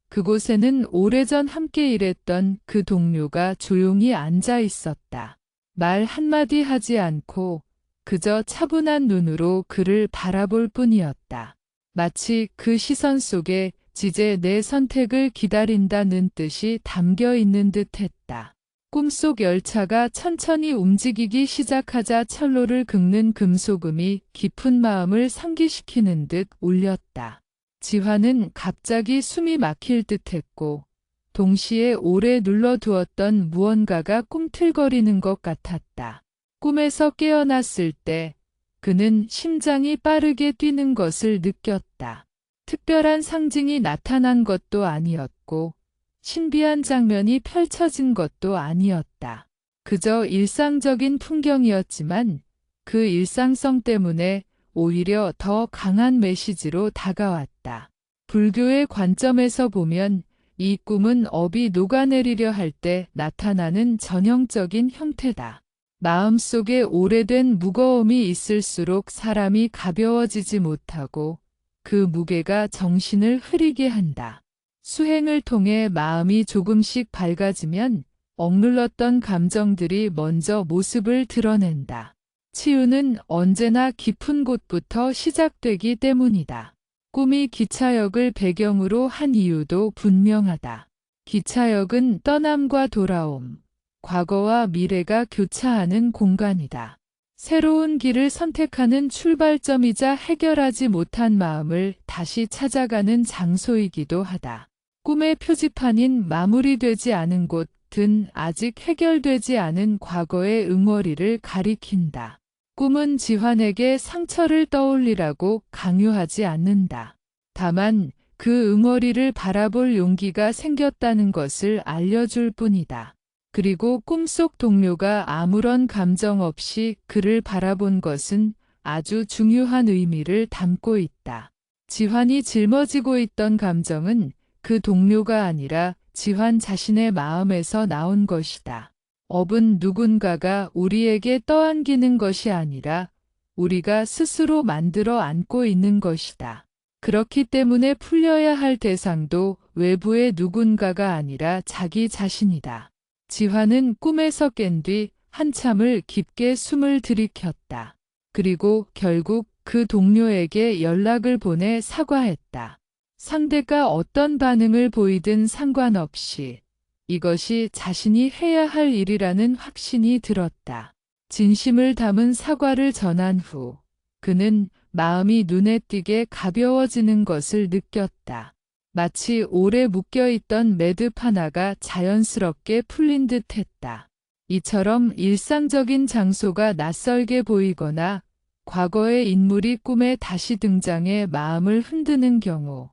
그곳에는 오래전 함께 일했던 그 동료가 조용히 앉아 있었다. 말 한마디 하지 않고 그저 차분한 눈으로 그를 바라볼 뿐이었다. 마치 그 시선 속에 이제 내 선택을 기다린다는 뜻이 담겨 있는 듯 했다. 꿈속 열차가 천천히 움직이기 시작하자 철로를 긁는 금소금이 깊은 마음을 상기시키는 듯 울렸다. 지환은 갑자기 숨이 막힐 듯 했고 동시에 오래 눌러두었던 무언가가 꿈틀거리는 것 같았다. 꿈에서 깨어났을 때 그는 심장이 빠르게 뛰는 것을 느꼈다. 특별한 상징이 나타난 것도 아니었고 신비한 장면이 펼쳐진 것도 아니었다. 그저 일상적인 풍경이었지만 그 일상성 때문에 오히려 더 강한 메시지로 다가왔다. 불교의 관점에서 보면 이 꿈은 업이 녹아내리려 할 때 나타나는 전형적인 형태다. 마음속에 오래된 무거움이 있을수록 사람이 가벼워지지 못하고 그 무게가 정신을 흐리게 한다. 수행을 통해 마음이 조금씩 밝아지면 억눌렀던 감정들이 먼저 모습을 드러낸다. 치유는 언제나 깊은 곳부터 시작되기 때문이다. 꿈이 기차역을 배경으로 한 이유도 분명하다. 기차역은 떠남과 돌아옴, 과거와 미래가 교차하는 공간이다. 새로운 길을 선택하는 출발점이자 해결하지 못한 마음을 다시 찾아가는 장소이기도 하다. 꿈의 표지판인 마무리되지 않은 곳은 아직 해결되지 않은 과거의 응어리를 가리킨다. 꿈은 지환에게 상처를 떠올리라고 강요하지 않는다. 다만 그 응어리를 바라볼 용기가 생겼다는 것을 알려줄 뿐이다. 그리고 꿈속 동료가 아무런 감정 없이 그를 바라본 것은 아주 중요한 의미를 담고 있다. 지환이 짊어지고 있던 감정은 그 동료가 아니라 지환 자신의 마음에서 나온 것이다. 업은 누군가가 우리에게 떠안기는 것이 아니라 우리가 스스로 만들어 안고 있는 것이다. 그렇기 때문에 풀려야 할 대상도 외부의 누군가가 아니라 자기 자신이다. 지환은 꿈에서 깬 뒤 한참을 깊게 숨을 들이켰다. 그리고 결국 그 동료에게 연락을 보내 사과했다. 상대가 어떤 반응을 보이든 상관없이 이것이 자신이 해야 할 일이라는 확신이 들었다. 진심을 담은 사과를 전한 후 그는 마음이 눈에 띄게 가벼워지는 것을 느꼈다. 마치 오래 묶여있던 매듭 하나가 자연스럽게 풀린 듯 했다. 이처럼 일상적인 장소가 낯설게 보이거나 과거의 인물이 꿈에 다시 등장해 마음을 흔드는 경우,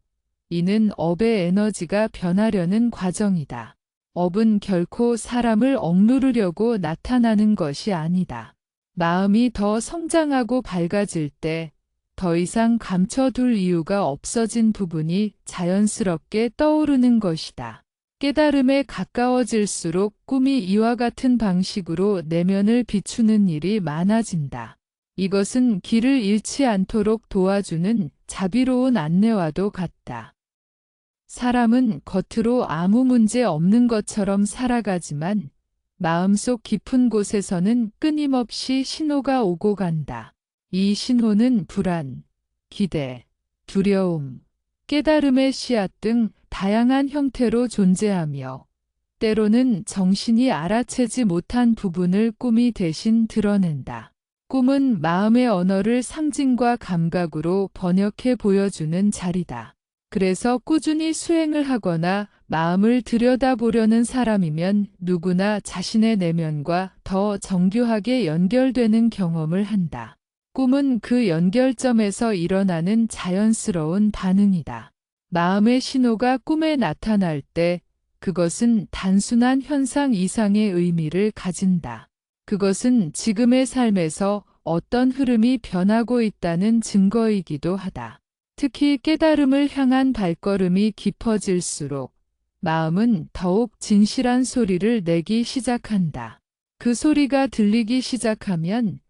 이는 업의 에너지가 변하려는 과정이다. 업은 결코 사람을 억누르려고 나타나는 것이 아니다. 마음이 더 성장하고 밝아질 때 더 이상 감춰둘 이유가 없어진 부분이 자연스럽게 떠오르는 것이다. 깨달음에 가까워질수록 꿈이 이와 같은 방식으로 내면을 비추는 일이 많아진다. 이것은 길을 잃지 않도록 도와주는 자비로운 안내와도 같다. 사람은 겉으로 아무 문제 없는 것처럼 살아가지만 마음속 깊은 곳에서는 끊임없이 신호가 오고 간다. 이 신호는 불안, 기대, 두려움, 깨달음의 씨앗 등 다양한 형태로 존재하며 때로는 정신이 알아채지 못한 부분을 꿈이 대신 드러낸다. 꿈은 마음의 언어를 상징과 감각으로 번역해 보여주는 자리다. 그래서 꾸준히 수행을 하거나 마음을 들여다보려는 사람이면 누구나 자신의 내면과 더 정교하게 연결되는 경험을 한다. 꿈은 그 연결점에서 일어나는 자연스러운 반응이다. 마음의 신호가 꿈에 나타날 때 그것은 단순한 현상 이상의 의미를 가진다. 그것은 지금의 삶에서 어떤 흐름이 변하고 있다는 증거이기도 하다. 특히 깨달음을 향한 발걸음이 깊어질수록 마음은 더욱 진실한 소리를 내기 시작한다. 그 소리가 들리기 시작하면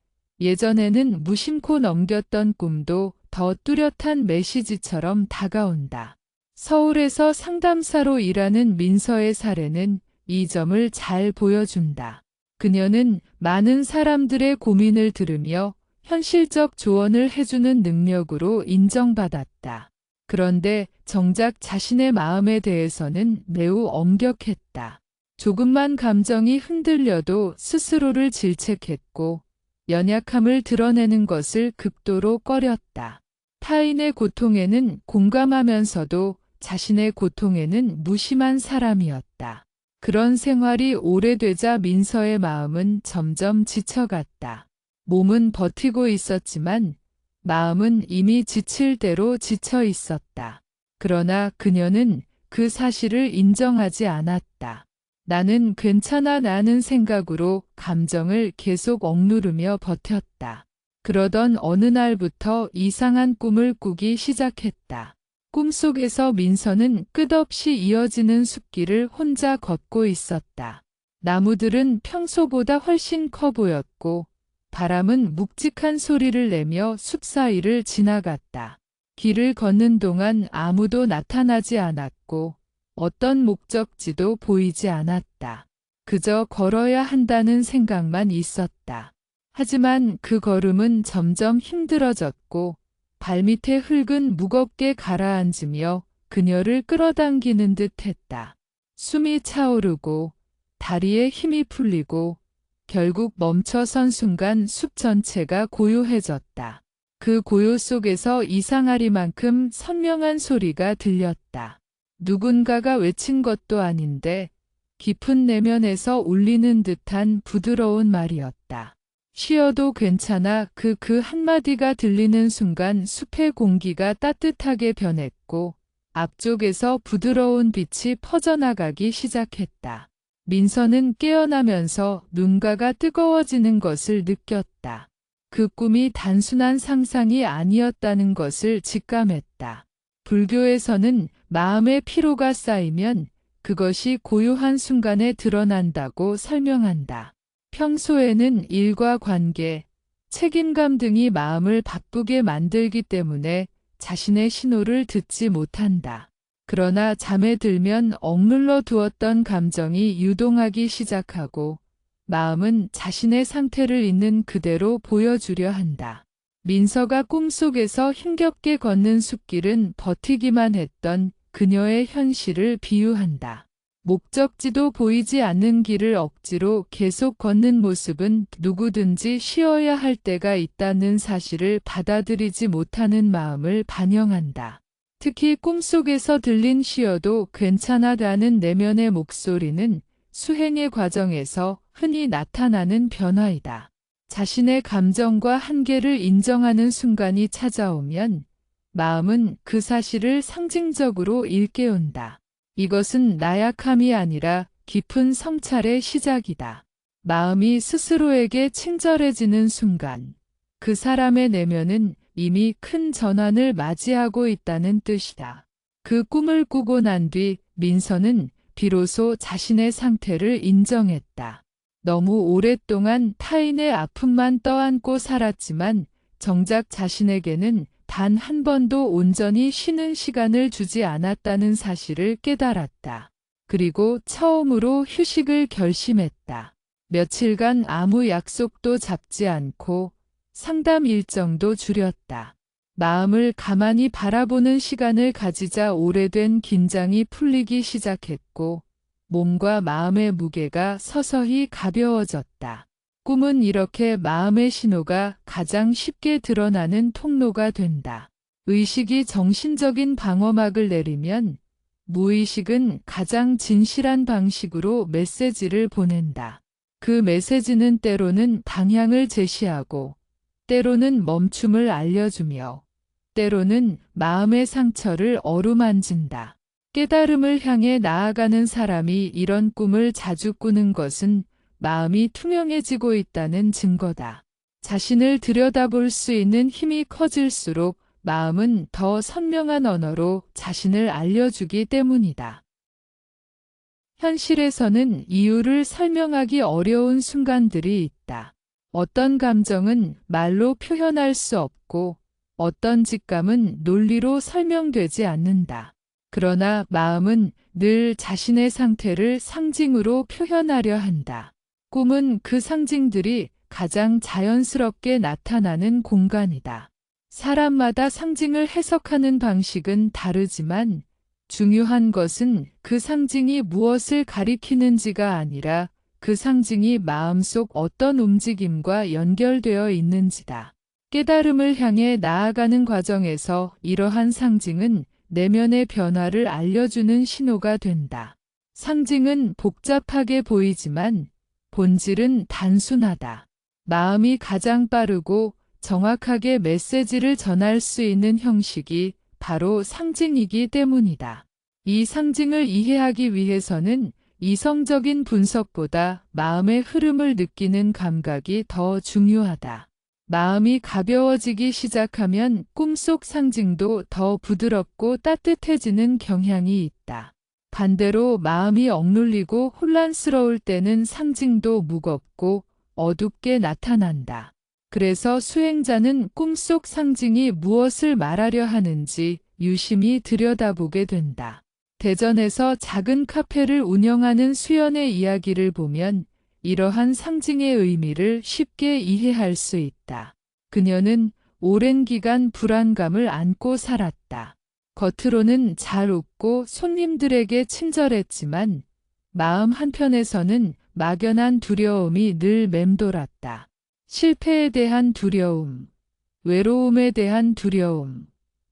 예전에는 무심코 넘겼던 꿈도 더 뚜렷한 메시지처럼 다가온다. 서울에서 상담사로 일하는 민서의 사례는 이 점을 잘 보여준다. 그녀는 많은 사람들의 고민을 들으며 현실적 조언을 해주는 능력으로 인정받았다. 그런데 정작 자신의 마음에 대해서는 매우 엄격했다. 조금만 감정이 흔들려도 스스로를 질책했고 연약함을 드러내는 것을 극도로 꺼렸다. 타인의 고통에는 공감하면서도 자신의 고통에는 무심한 사람이었다. 그런 생활이 오래되자 민서의 마음은 점점 지쳐갔다. 몸은 버티고 있었지만 마음은 이미 지칠 대로 지쳐 있었다. 그러나 그녀는 그 사실을 인정하지 않았다. 나는 괜찮아 라는 생각으로 감정을 계속 억누르며 버텼다. 그러던 어느 날부터 이상한 꿈을 꾸기 시작했다. 꿈속에서 민서는 끝없이 이어지는 숲길을 혼자 걷고 있었다. 나무들은 평소보다 훨씬 커 보였고 바람은 묵직한 소리를 내며 숲 사이를 지나갔다. 길을 걷는 동안 아무도 나타나지 않았고 어떤 목적지도 보이지 않았다. 그저 걸어야 한다는 생각만 있었다. 하지만 그 걸음은 점점 힘들어졌고 발밑의 흙은 무겁게 가라앉으며 그녀를 끌어당기는 듯 했다. 숨이 차오르고 다리에 힘이 풀리고 결국 멈춰선 순간 숲 전체가 고요해졌다. 그 고요 속에서 이상하리만큼 선명한 소리가 들렸다. 누군가가 외친 것도 아닌데 깊은 내면에서 울리는 듯한 부드러운 말이었다. 쉬어도 괜찮아. 그 한마디가 들리는 순간 숲의 공기가 따뜻하게 변했고 앞쪽에서 부드러운 빛이 퍼져나가기 시작했다. 민서는 깨어나면서 눈가가 뜨거워지는 것을 느꼈다. 그 꿈이 단순한 상상이 아니었다는 것을 직감했다. 불교에서는 마음의 피로가 쌓이면 그것이 고요한 순간에 드러난다고 설명한다. 평소에는 일과 관계, 책임감 등이 마음을 바쁘게 만들기 때문에 자신의 신호를 듣지 못한다. 그러나 잠에 들면 억눌러 두었던 감정이 유동하기 시작하고 마음은 자신의 상태를 있는 그대로 보여주려 한다. 민서가 꿈속에서 힘겹게 걷는 숲길은 버티기만 했던 그녀의 현실을 비유한다. 목적지도 보이지 않는 길을 억지로 계속 걷는 모습은 누구든지 쉬어야 할 때가 있다는 사실을 받아들이지 못하는 마음을 반영한다. 특히 꿈속에서 들린 쉬어도 괜찮아라는 내면의 목소리는 수행의 과정에서 흔히 나타나는 변화이다. 자신의 감정과 한계를 인정하는 순간이 찾아오면 마음은 그 사실을 상징적으로 일깨운다. 이것은 나약함이 아니라 깊은 성찰의 시작이다. 마음이 스스로에게 친절해지는 순간, 그 사람의 내면은 이미 큰 전환을 맞이하고 있다는 뜻이다. 그 꿈을 꾸고 난 뒤 민서는 비로소 자신의 상태를 인정했다. 너무 오랫동안 타인의 아픔만 떠안고 살았지만 정작 자신에게는 단 한 번도 온전히 쉬는 시간을 주지 않았다는 사실을 깨달았다. 그리고 처음으로 휴식을 결심했다. 며칠간 아무 약속도 잡지 않고 상담 일정도 줄였다. 마음을 가만히 바라보는 시간을 가지자 오래된 긴장이 풀리기 시작했고 몸과 마음의 무게가 서서히 가벼워졌다. 꿈은 이렇게 마음의 신호가 가장 쉽게 드러나는 통로가 된다. 의식이 정신적인 방어막을 내리면 무의식은 가장 진실한 방식으로 메시지를 보낸다. 그 메시지는 때로는 방향을 제시하고 때로는 멈춤을 알려주며 때로는 마음의 상처를 어루만진다. 깨달음을 향해 나아가는 사람이 이런 꿈을 자주 꾸는 것은 마음이 투명해지고 있다는 증거다. 자신을 들여다볼 수 있는 힘이 커질수록 마음은 더 선명한 언어로 자신을 알려주기 때문이다. 현실에서는 이유를 설명하기 어려운 순간들이 있다. 어떤 감정은 말로 표현할 수 없고 어떤 직감은 논리로 설명되지 않는다. 그러나 마음은 늘 자신의 상태를 상징으로 표현하려 한다. 꿈은 그 상징들이 가장 자연스럽게 나타나는 공간이다. 사람마다 상징을 해석하는 방식은 다르지만 중요한 것은 그 상징이 무엇을 가리키는지가 아니라 그 상징이 마음속 어떤 움직임과 연결되어 있는지다. 깨달음을 향해 나아가는 과정에서 이러한 상징은 내면의 변화를 알려주는 신호가 된다. 상징은 복잡하게 보이지만 본질은 단순하다. 마음이 가장 빠르고 정확하게 메시지를 전할 수 있는 형식이 바로 상징이기 때문이다. 이 상징을 이해하기 위해서는 이성적인 분석보다 마음의 흐름을 느끼는 감각이 더 중요하다. 마음이 가벼워지기 시작하면 꿈속 상징도 더 부드럽고 따뜻해지는 경향이 있다. 반대로 마음이 억눌리고 혼란스러울 때는 상징도 무겁고 어둡게 나타난다. 그래서 수행자는 꿈속 상징이 무엇을 말하려 하는지 유심히 들여다보게 된다. 대전에서 작은 카페를 운영하는 수연의 이야기를 보면 이러한 상징의 의미를 쉽게 이해할 수 있다. 그녀는 오랜 기간 불안감을 안고 살았다. 겉으로는 잘 웃고 손님들에게 친절했지만 마음 한편에서는 막연한 두려움이 늘 맴돌았다. 실패에 대한 두려움, 외로움에 대한 두려움,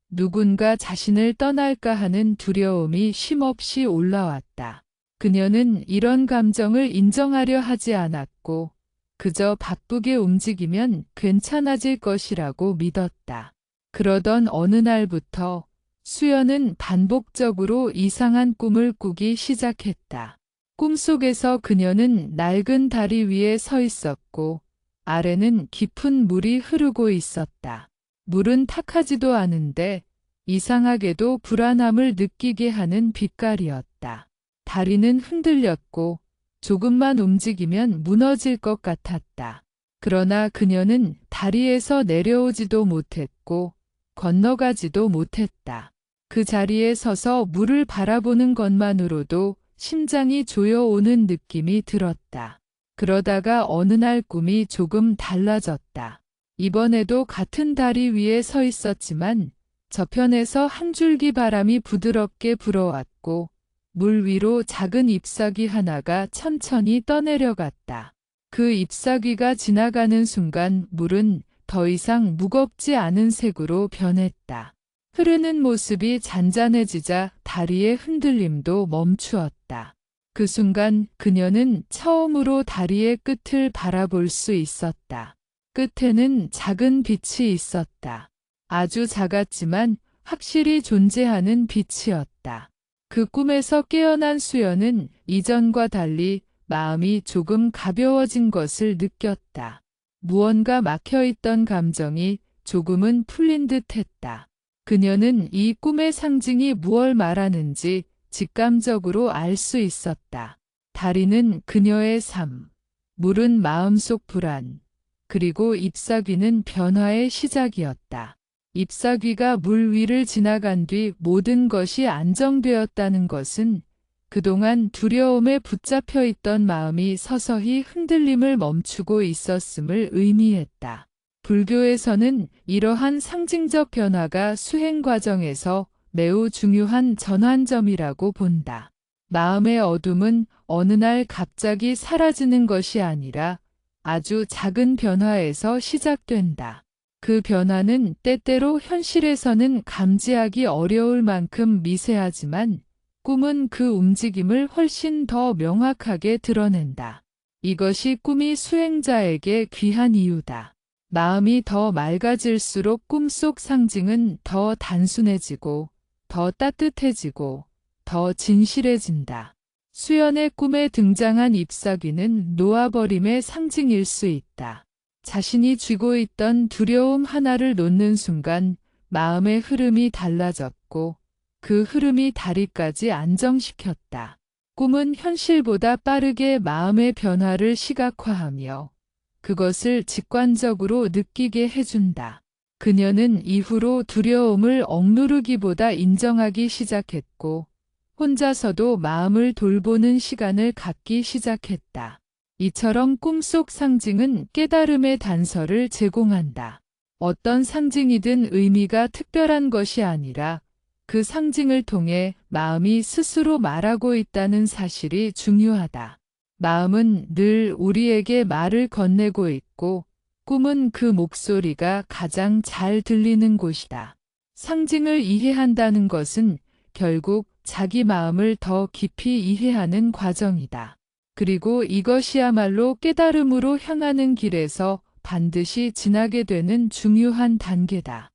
누군가 자신을 떠날까 하는 두려움이 쉼없이 올라왔다. 그녀는 이런 감정을 인정하려 하지 않았고 그저 바쁘게 움직이면 괜찮아질 것이라고 믿었다. 그러던 어느 날부터 수연은 반복적으로 이상한 꿈을 꾸기 시작했다. 꿈속에서 그녀는 낡은 다리 위에 서 있었고 아래는 깊은 물이 흐르고 있었다. 물은 탁하지도 않은데 이상하게도 불안함을 느끼게 하는 빛깔이었다. 다리는 흔들렸고 조금만 움직이면 무너질 것 같았다. 그러나 그녀는 다리에서 내려오지도 못했고 건너가지도 못했다. 그 자리에 서서 물을 바라보는 것만으로도 심장이 조여오는 느낌이 들었다. 그러다가 어느 날 꿈이 조금 달라졌다. 이번에도 같은 다리 위에 서 있었지만 저편에서 한 줄기 바람이 부드럽게 불어왔고 물 위로 작은 잎사귀 하나가 천천히 떠내려갔다. 그 잎사귀가 지나가는 순간 물은 더 이상 무겁지 않은 색으로 변했다. 흐르는 모습이 잔잔해지자 다리의 흔들림도 멈추었다. 그 순간 그녀는 처음으로 다리의 끝을 바라볼 수 있었다. 끝에는 작은 빛이 있었다. 아주 작았지만 확실히 존재하는 빛이었다. 그 꿈에서 깨어난 수연은 이전과 달리 마음이 조금 가벼워진 것을 느꼈다. 무언가 막혀있던 감정이 조금은 풀린 듯 했다. 그녀는 이 꿈의 상징이 무엇을 말하는지 직감적으로 알 수 있었다. 다리는 그녀의 삶, 물은 마음속 불안, 그리고 잎사귀는 변화의 시작이었다. 잎사귀가 물 위를 지나간 뒤 모든 것이 안정되었다는 것은 그동안 두려움에 붙잡혀 있던 마음이 서서히 흔들림을 멈추고 있었음을 의미했다. 불교에서는 이러한 상징적 변화가 수행 과정에서 매우 중요한 전환점이라고 본다. 마음의 어둠은 어느 날 갑자기 사라지는 것이 아니라 아주 작은 변화에서 시작된다. 그 변화는 때때로 현실에서는 감지하기 어려울 만큼 미세하지만 꿈은 그 움직임을 훨씬 더 명확하게 드러낸다. 이것이 꿈이 수행자에게 귀한 이유다. 마음이 더 맑아질수록 꿈속 상징은 더 단순해지고 더 따뜻해지고 더 진실해진다. 수연의 꿈에 등장한 잎사귀는 놓아버림의 상징일 수 있다. 자신이 쥐고 있던 두려움 하나를 놓는 순간 마음의 흐름이 달라졌고 그 흐름이 다리까지 안정시켰다. 꿈은 현실보다 빠르게 마음의 변화를 시각화하며 그것을 직관적으로 느끼게 해준다. 그녀는 이후로 두려움을 억누르기보다 인정하기 시작했고 혼자서도 마음을 돌보는 시간을 갖기 시작했다. 이처럼 꿈속 상징은 깨달음의 단서를 제공한다. 어떤 상징이든 의미가 특별한 것이 아니라 그 상징을 통해 마음이 스스로 말하고 있다는 사실이 중요하다. 마음은 늘 우리에게 말을 건네고 있고 꿈은 그 목소리가 가장 잘 들리는 곳이다. 상징을 이해한다는 것은 결국 자기 마음을 더 깊이 이해하는 과정이다. 그리고 이것이야말로 깨달음으로 향하는 길에서 반드시 지나게 되는 중요한 단계다.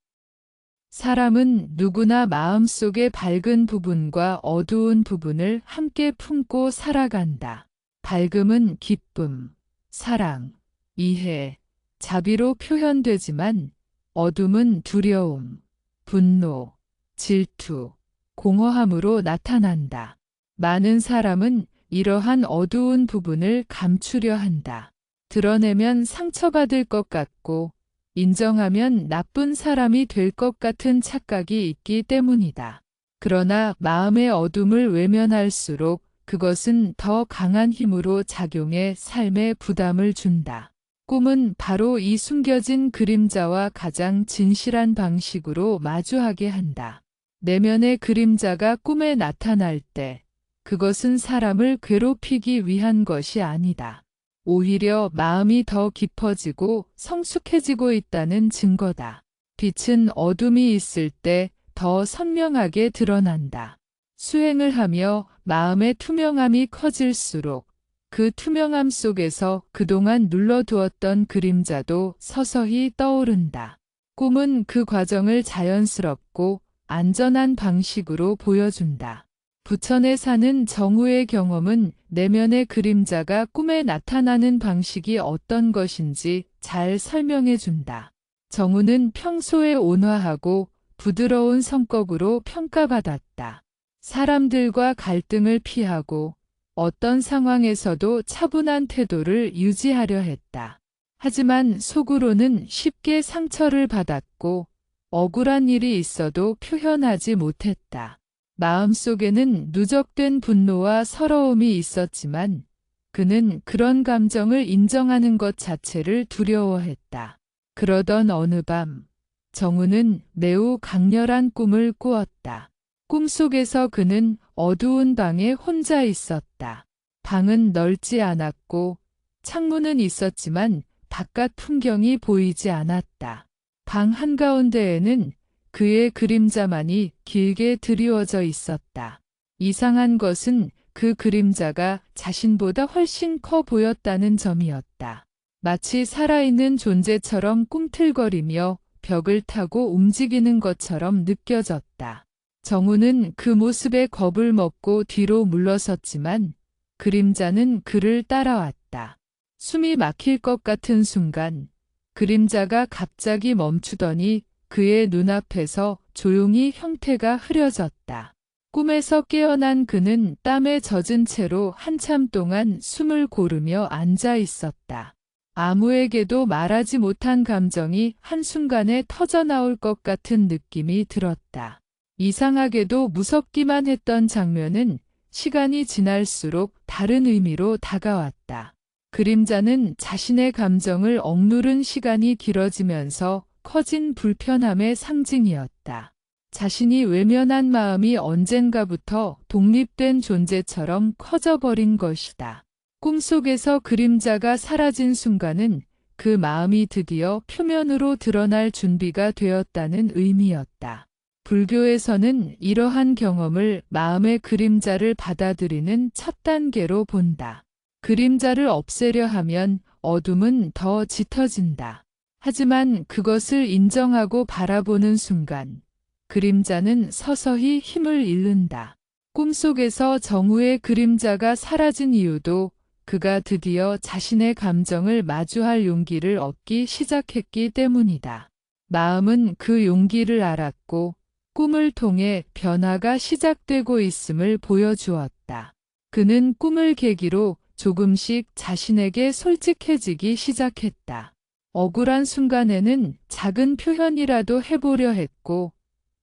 사람은 누구나 마음속의 밝은 부분과 어두운 부분을 함께 품고 살아간다. 밝음은 기쁨, 사랑, 이해, 자비로 표현되지만 어둠은 두려움, 분노, 질투, 공허함으로 나타난다. 많은 사람은 이러한 어두운 부분을 감추려 한다. 드러내면 상처받을 것 같고 인정하면 나쁜 사람이 될 것 같은 착각이 있기 때문이다. 그러나 마음의 어둠을 외면할수록 그것은 더 강한 힘으로 작용해 삶에 부담을 준다. 꿈은 바로 이 숨겨진 그림자와 가장 진실한 방식으로 마주하게 한다. 내면의 그림자가 꿈에 나타날 때 그것은 사람을 괴롭히기 위한 것이 아니다. 오히려 마음이 더 깊어지고 성숙해지고 있다는 증거다. 빛은 어둠이 있을 때 더 선명하게 드러난다. 수행을 하며 마음의 투명함이 커질수록 그 투명함 속에서 그동안 눌러두었던 그림자도 서서히 떠오른다. 꿈은 그 과정을 자연스럽고 안전한 방식으로 보여준다. 부천에 사는 정우의 경험은 내면의 그림자가 꿈에 나타나는 방식이 어떤 것인지 잘 설명해 준다. 정우는 평소에 온화하고 부드러운 성격으로 평가받았다. 사람들과 갈등을 피하고 어떤 상황에서도 차분한 태도를 유지하려 했다. 하지만 속으로는 쉽게 상처를 받았고 억울한 일이 있어도 표현하지 못했다. 마음속에는 누적된 분노와 서러움이 있었지만 그는 그런 감정을 인정하는 것 자체를 두려워했다. 그러던 어느 밤, 정우는 매우 강렬한 꿈을 꾸었다. 꿈속에서 그는 어두운 방에 혼자 있었다. 방은 넓지 않았고 창문은 있었지만 바깥 풍경이 보이지 않았다. 방 한가운데에는 그의 그림자만이 길게 드리워져 있었다. 이상한 것은 그 그림자가 자신보다 훨씬 커 보였다는 점이었다. 마치 살아있는 존재처럼 꿈틀거리며 벽을 타고 움직이는 것처럼 느껴졌다. 정우는 그 모습에 겁을 먹고 뒤로 물러섰지만 그림자는 그를 따라왔다. 숨이 막힐 것 같은 순간 그림자가 갑자기 멈추더니 그의 눈앞에서 조용히 형태가 흐려졌다. 꿈에서 깨어난 그는 땀에 젖은 채로 한참 동안 숨을 고르며 앉아 있었다. 아무에게도 말하지 못한 감정이 한순간에 터져나올 것 같은 느낌이 들었다. 이상하게도 무섭기만 했던 장면은 시간이 지날수록 다른 의미로 다가왔다. 그림자는 자신의 감정을 억누른 시간이 길어지면서 커진 불편함의 상징이었다. 자신이 외면한 마음이 언젠가부터 독립된 존재처럼 커져버린 것이다. 꿈속에서 그림자가 사라진 순간은 그 마음이 드디어 표면으로 드러날 준비가 되었다는 의미였다. 불교에서는 이러한 경험을 마음의 그림자를 받아들이는 첫 단계로 본다. 그림자를 없애려 하면 어둠은 더 짙어진다. 하지만 그것을 인정하고 바라보는 순간 그림자는 서서히 힘을 잃는다. 꿈속에서 정우의 그림자가 사라진 이유도 그가 드디어 자신의 감정을 마주할 용기를 얻기 시작했기 때문이다. 마음은 그 용기를 알았고 꿈을 통해 변화가 시작되고 있음을 보여주었다. 그는 꿈을 계기로 조금씩 자신에게 솔직해지기 시작했다. 억울한 순간에는 작은 표현이라도 해보려 했고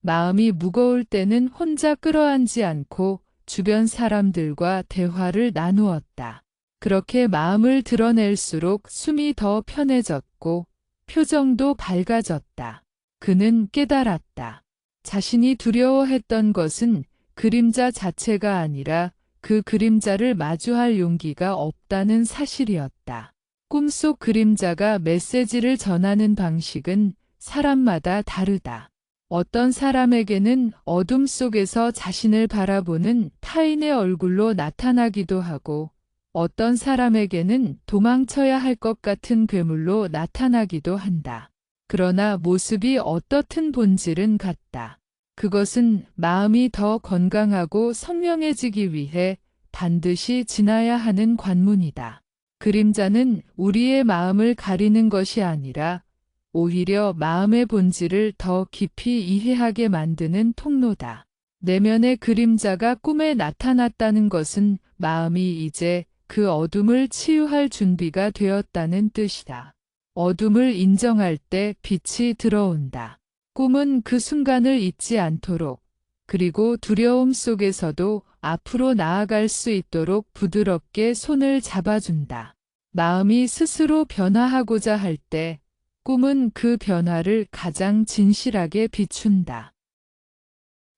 마음이 무거울 때는 혼자 끌어안지 않고 주변 사람들과 대화를 나누었다. 그렇게 마음을 드러낼수록 숨이 더 편해졌고 표정도 밝아졌다. 그는 깨달았다. 자신이 두려워했던 것은 그림자 자체가 아니라 그 그림자를 마주할 용기가 없다는 사실이었다. 꿈속 그림자가 메시지를 전하는 방식은 사람마다 다르다. 어떤 사람에게는 어둠 속에서 자신을 바라보는 타인의 얼굴로 나타나기도 하고 어떤 사람에게는 도망쳐야 할 것 같은 괴물로 나타나기도 한다. 그러나 모습이 어떻든 본질은 같다. 그것은 마음이 더 건강하고 선명해지기 위해 반드시 지나야 하는 관문이다. 그림자는 우리의 마음을 가리는 것이 아니라 오히려 마음의 본질을 더 깊이 이해하게 만드는 통로다. 내면의 그림자가 꿈에 나타났다는 것은 마음이 이제 그 어둠을 치유할 준비가 되었다는 뜻이다. 어둠을 인정할 때 빛이 들어온다. 꿈은 그 순간을 잊지 않도록 그리고 두려움 속에서도 앞으로 나아갈 수 있도록 부드럽게 손을 잡아준다. 마음이 스스로 변화하고자 할 때 꿈은 그 변화를 가장 진실하게 비춘다.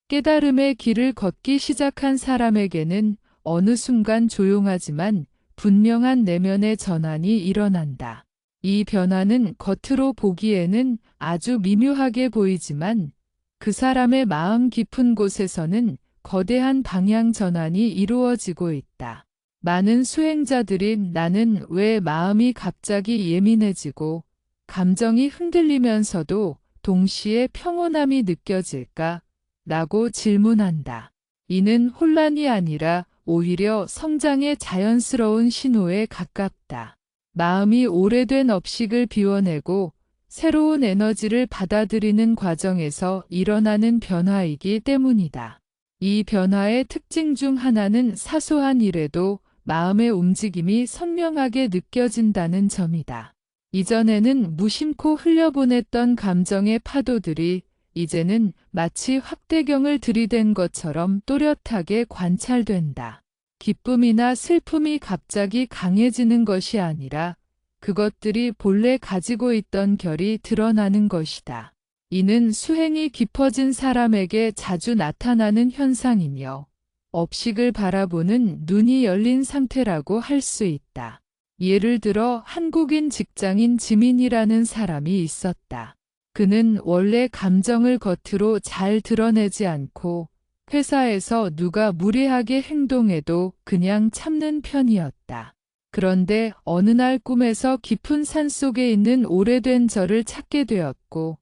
깨달음의 길을 걷기 시작한 사람에게는 어느 순간 조용하지만 분명한 내면의 전환이 일어난다. 이 변화는 겉으로 보기에는 아주 미묘하게 보이지만 그 사람의 마음 깊은 곳에서는 거대한 방향 전환이 이루어지고 있다. 많은 수행자들이 나는 왜 마음이 갑자기 예민해지고 감정이 흔들리면서도 동시에 평온함이 느껴질까? 라고 질문한다. 이는 혼란이 아니라 오히려 성장의 자연스러운 신호에 가깝다. 마음이 오래된 업식을 비워내고 새로운 에너지를 받아들이는 과정에서 일어나는 변화이기 때문이다. 이 변화의 특징 중 하나는 사소한 일에도 마음의 움직임이 선명하게 느껴진다는 점이다. 이전에는 무심코 흘려보냈던 감정의 파도들이 이제는 마치 확대경을 들이댄 것처럼 또렷하게 관찰된다. 기쁨이나 슬픔이 갑자기 강해지는 것이 아니라 그것들이 본래 가지고 있던 결이 드러나는 것이다. 이는 수행이 깊어진 사람에게 자주 나타나는 현상이며 업식을 바라보는 눈이 열린 상태라고 할 수 있다. 예를 들어 한국인 직장인 지민이라는 사람이 있었다. 그는 원래 감정을 겉으로 잘 드러내지 않고 회사에서 누가 무례하게 행동해도 그냥 참는 편이었다. 그런데 어느 날 꿈에서 깊은 산 속에 있는 오래된 절을 찾게 되었고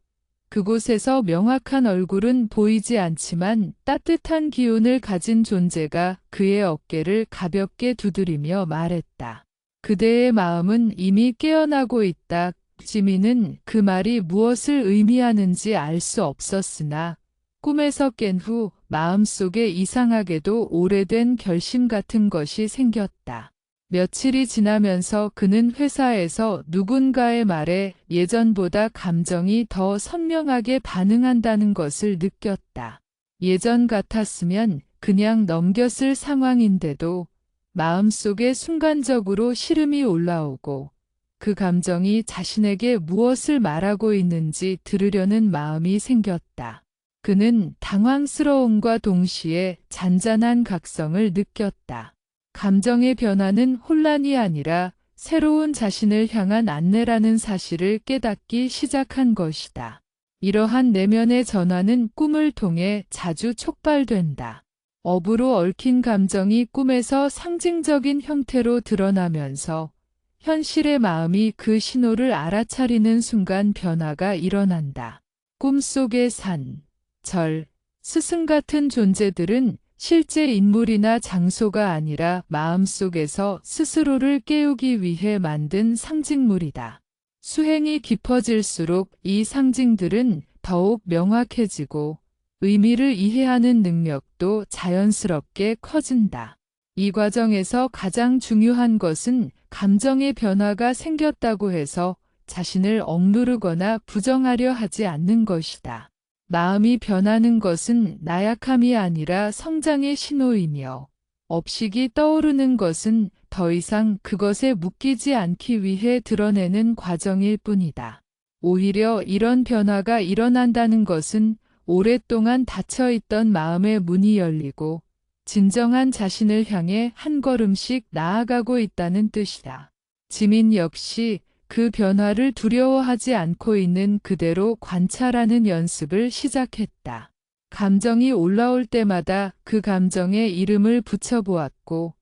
그곳에서 명확한 얼굴은 보이지 않지만 따뜻한 기운을 가진 존재가 그의 어깨를 가볍게 두드리며 말했다. 그대의 마음은 이미 깨어나고 있다. 지민은 그 말이 무엇을 의미하는지 알 수 없었으나 꿈에서 깬 후 마음속에 이상하게도 오래된 결심 같은 것이 생겼다. 며칠이 지나면서 그는 회사에서 누군가의 말에 예전보다 감정이 더 선명하게 반응한다는 것을 느꼈다. 예전 같았으면 그냥 넘겼을 상황인데도 마음속에 순간적으로 시름이 올라오고 그 감정이 자신에게 무엇을 말하고 있는지 들으려는 마음이 생겼다. 그는 당황스러움과 동시에 잔잔한 각성을 느꼈다. 감정의 변화는 혼란이 아니라 새로운 자신을 향한 안내라는 사실을 깨닫기 시작한 것이다. 이러한 내면의 전환은 꿈을 통해 자주 촉발된다. 업으로 얽힌 감정이 꿈에서 상징적인 형태로 드러나면서 현실의 마음이 그 신호를 알아차리는 순간 변화가 일어난다. 꿈속의 산, 절, 스승 같은 존재들은 실제 인물이나 장소가 아니라 마음속에서 스스로를 깨우기 위해 만든 상징물이다. 수행이 깊어질수록 이 상징들은 더욱 명확해지고 의미를 이해하는 능력도 자연스럽게 커진다. 이 과정에서 가장 중요한 것은 감정의 변화가 생겼다고 해서 자신을 억누르거나 부정하려 하지 않는 것이다. 마음이 변하는 것은 나약함이 아니라 성장의 신호이며 업식이 떠오르는 것은 더 이상 그것에 묶이지 않기 위해 드러내는 과정일 뿐이다. 오히려 이런 변화가 일어난다는 것은 오랫동안 닫혀있던 마음의 문이 열리고 진정한 자신을 향해 한 걸음씩 나아가고 있다는 뜻이다. 지민 역시 그 변화를 두려워하지 않고 있는 그대로 관찰하는 연습을 시작했다. 감정이 올라올 때마다 그 감정에 이름을 붙여보았고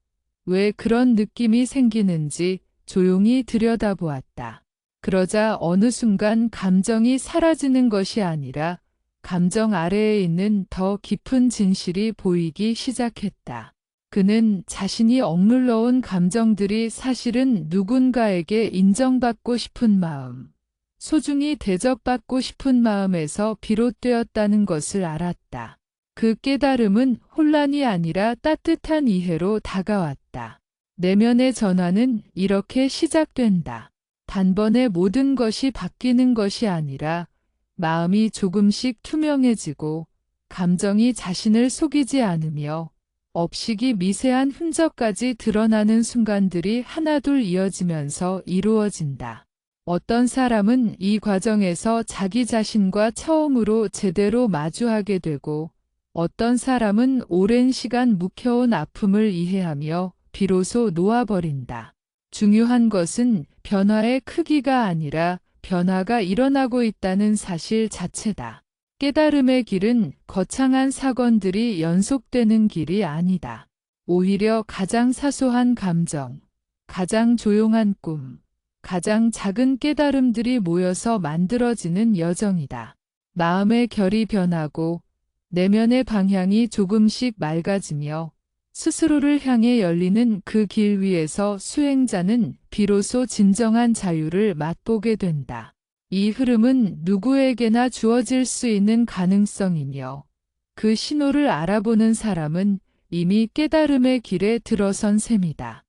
왜 그런 느낌이 생기는지 조용히 들여다보았다. 그러자 어느 순간 감정이 사라지는 것이 아니라 감정 아래에 있는 더 깊은 진실이 보이기 시작했다. 그는 자신이 억눌러온 감정들이 사실은 누군가에게 인정받고 싶은 마음, 소중히 대접받고 싶은 마음에서 비롯되었다는 것을 알았다. 그 깨달음은 혼란이 아니라 따뜻한 이해로 다가왔다. 내면의 전환은 이렇게 시작된다. 단번에 모든 것이 바뀌는 것이 아니라 마음이 조금씩 투명해지고 감정이 자신을 속이지 않으며 업식이 미세한 흔적까지 드러나는 순간들이 하나둘 이어지면서 이루어진다. 어떤 사람은 이 과정에서 자기 자신과 처음으로 제대로 마주하게 되고 어떤 사람은 오랜 시간 묵혀온 아픔을 이해하며 비로소 놓아버린다. 중요한 것은 변화의 크기가 아니라 변화가 일어나고 있다는 사실 자체다. 깨달음의 길은 거창한 사건들이 연속되는 길이 아니다. 오히려 가장 사소한 감정, 가장 조용한 꿈, 가장 작은 깨달음들이 모여서 만들어지는 여정이다. 마음의 결이 변하고 내면의 방향이 조금씩 맑아지며 스스로를 향해 열리는 그 길 위에서 수행자는 비로소 진정한 자유를 맛보게 된다. 이 흐름은 누구에게나 주어질 수 있는 가능성이며 그 신호를 알아보는 사람은 이미 깨달음의 길에 들어선 셈이다.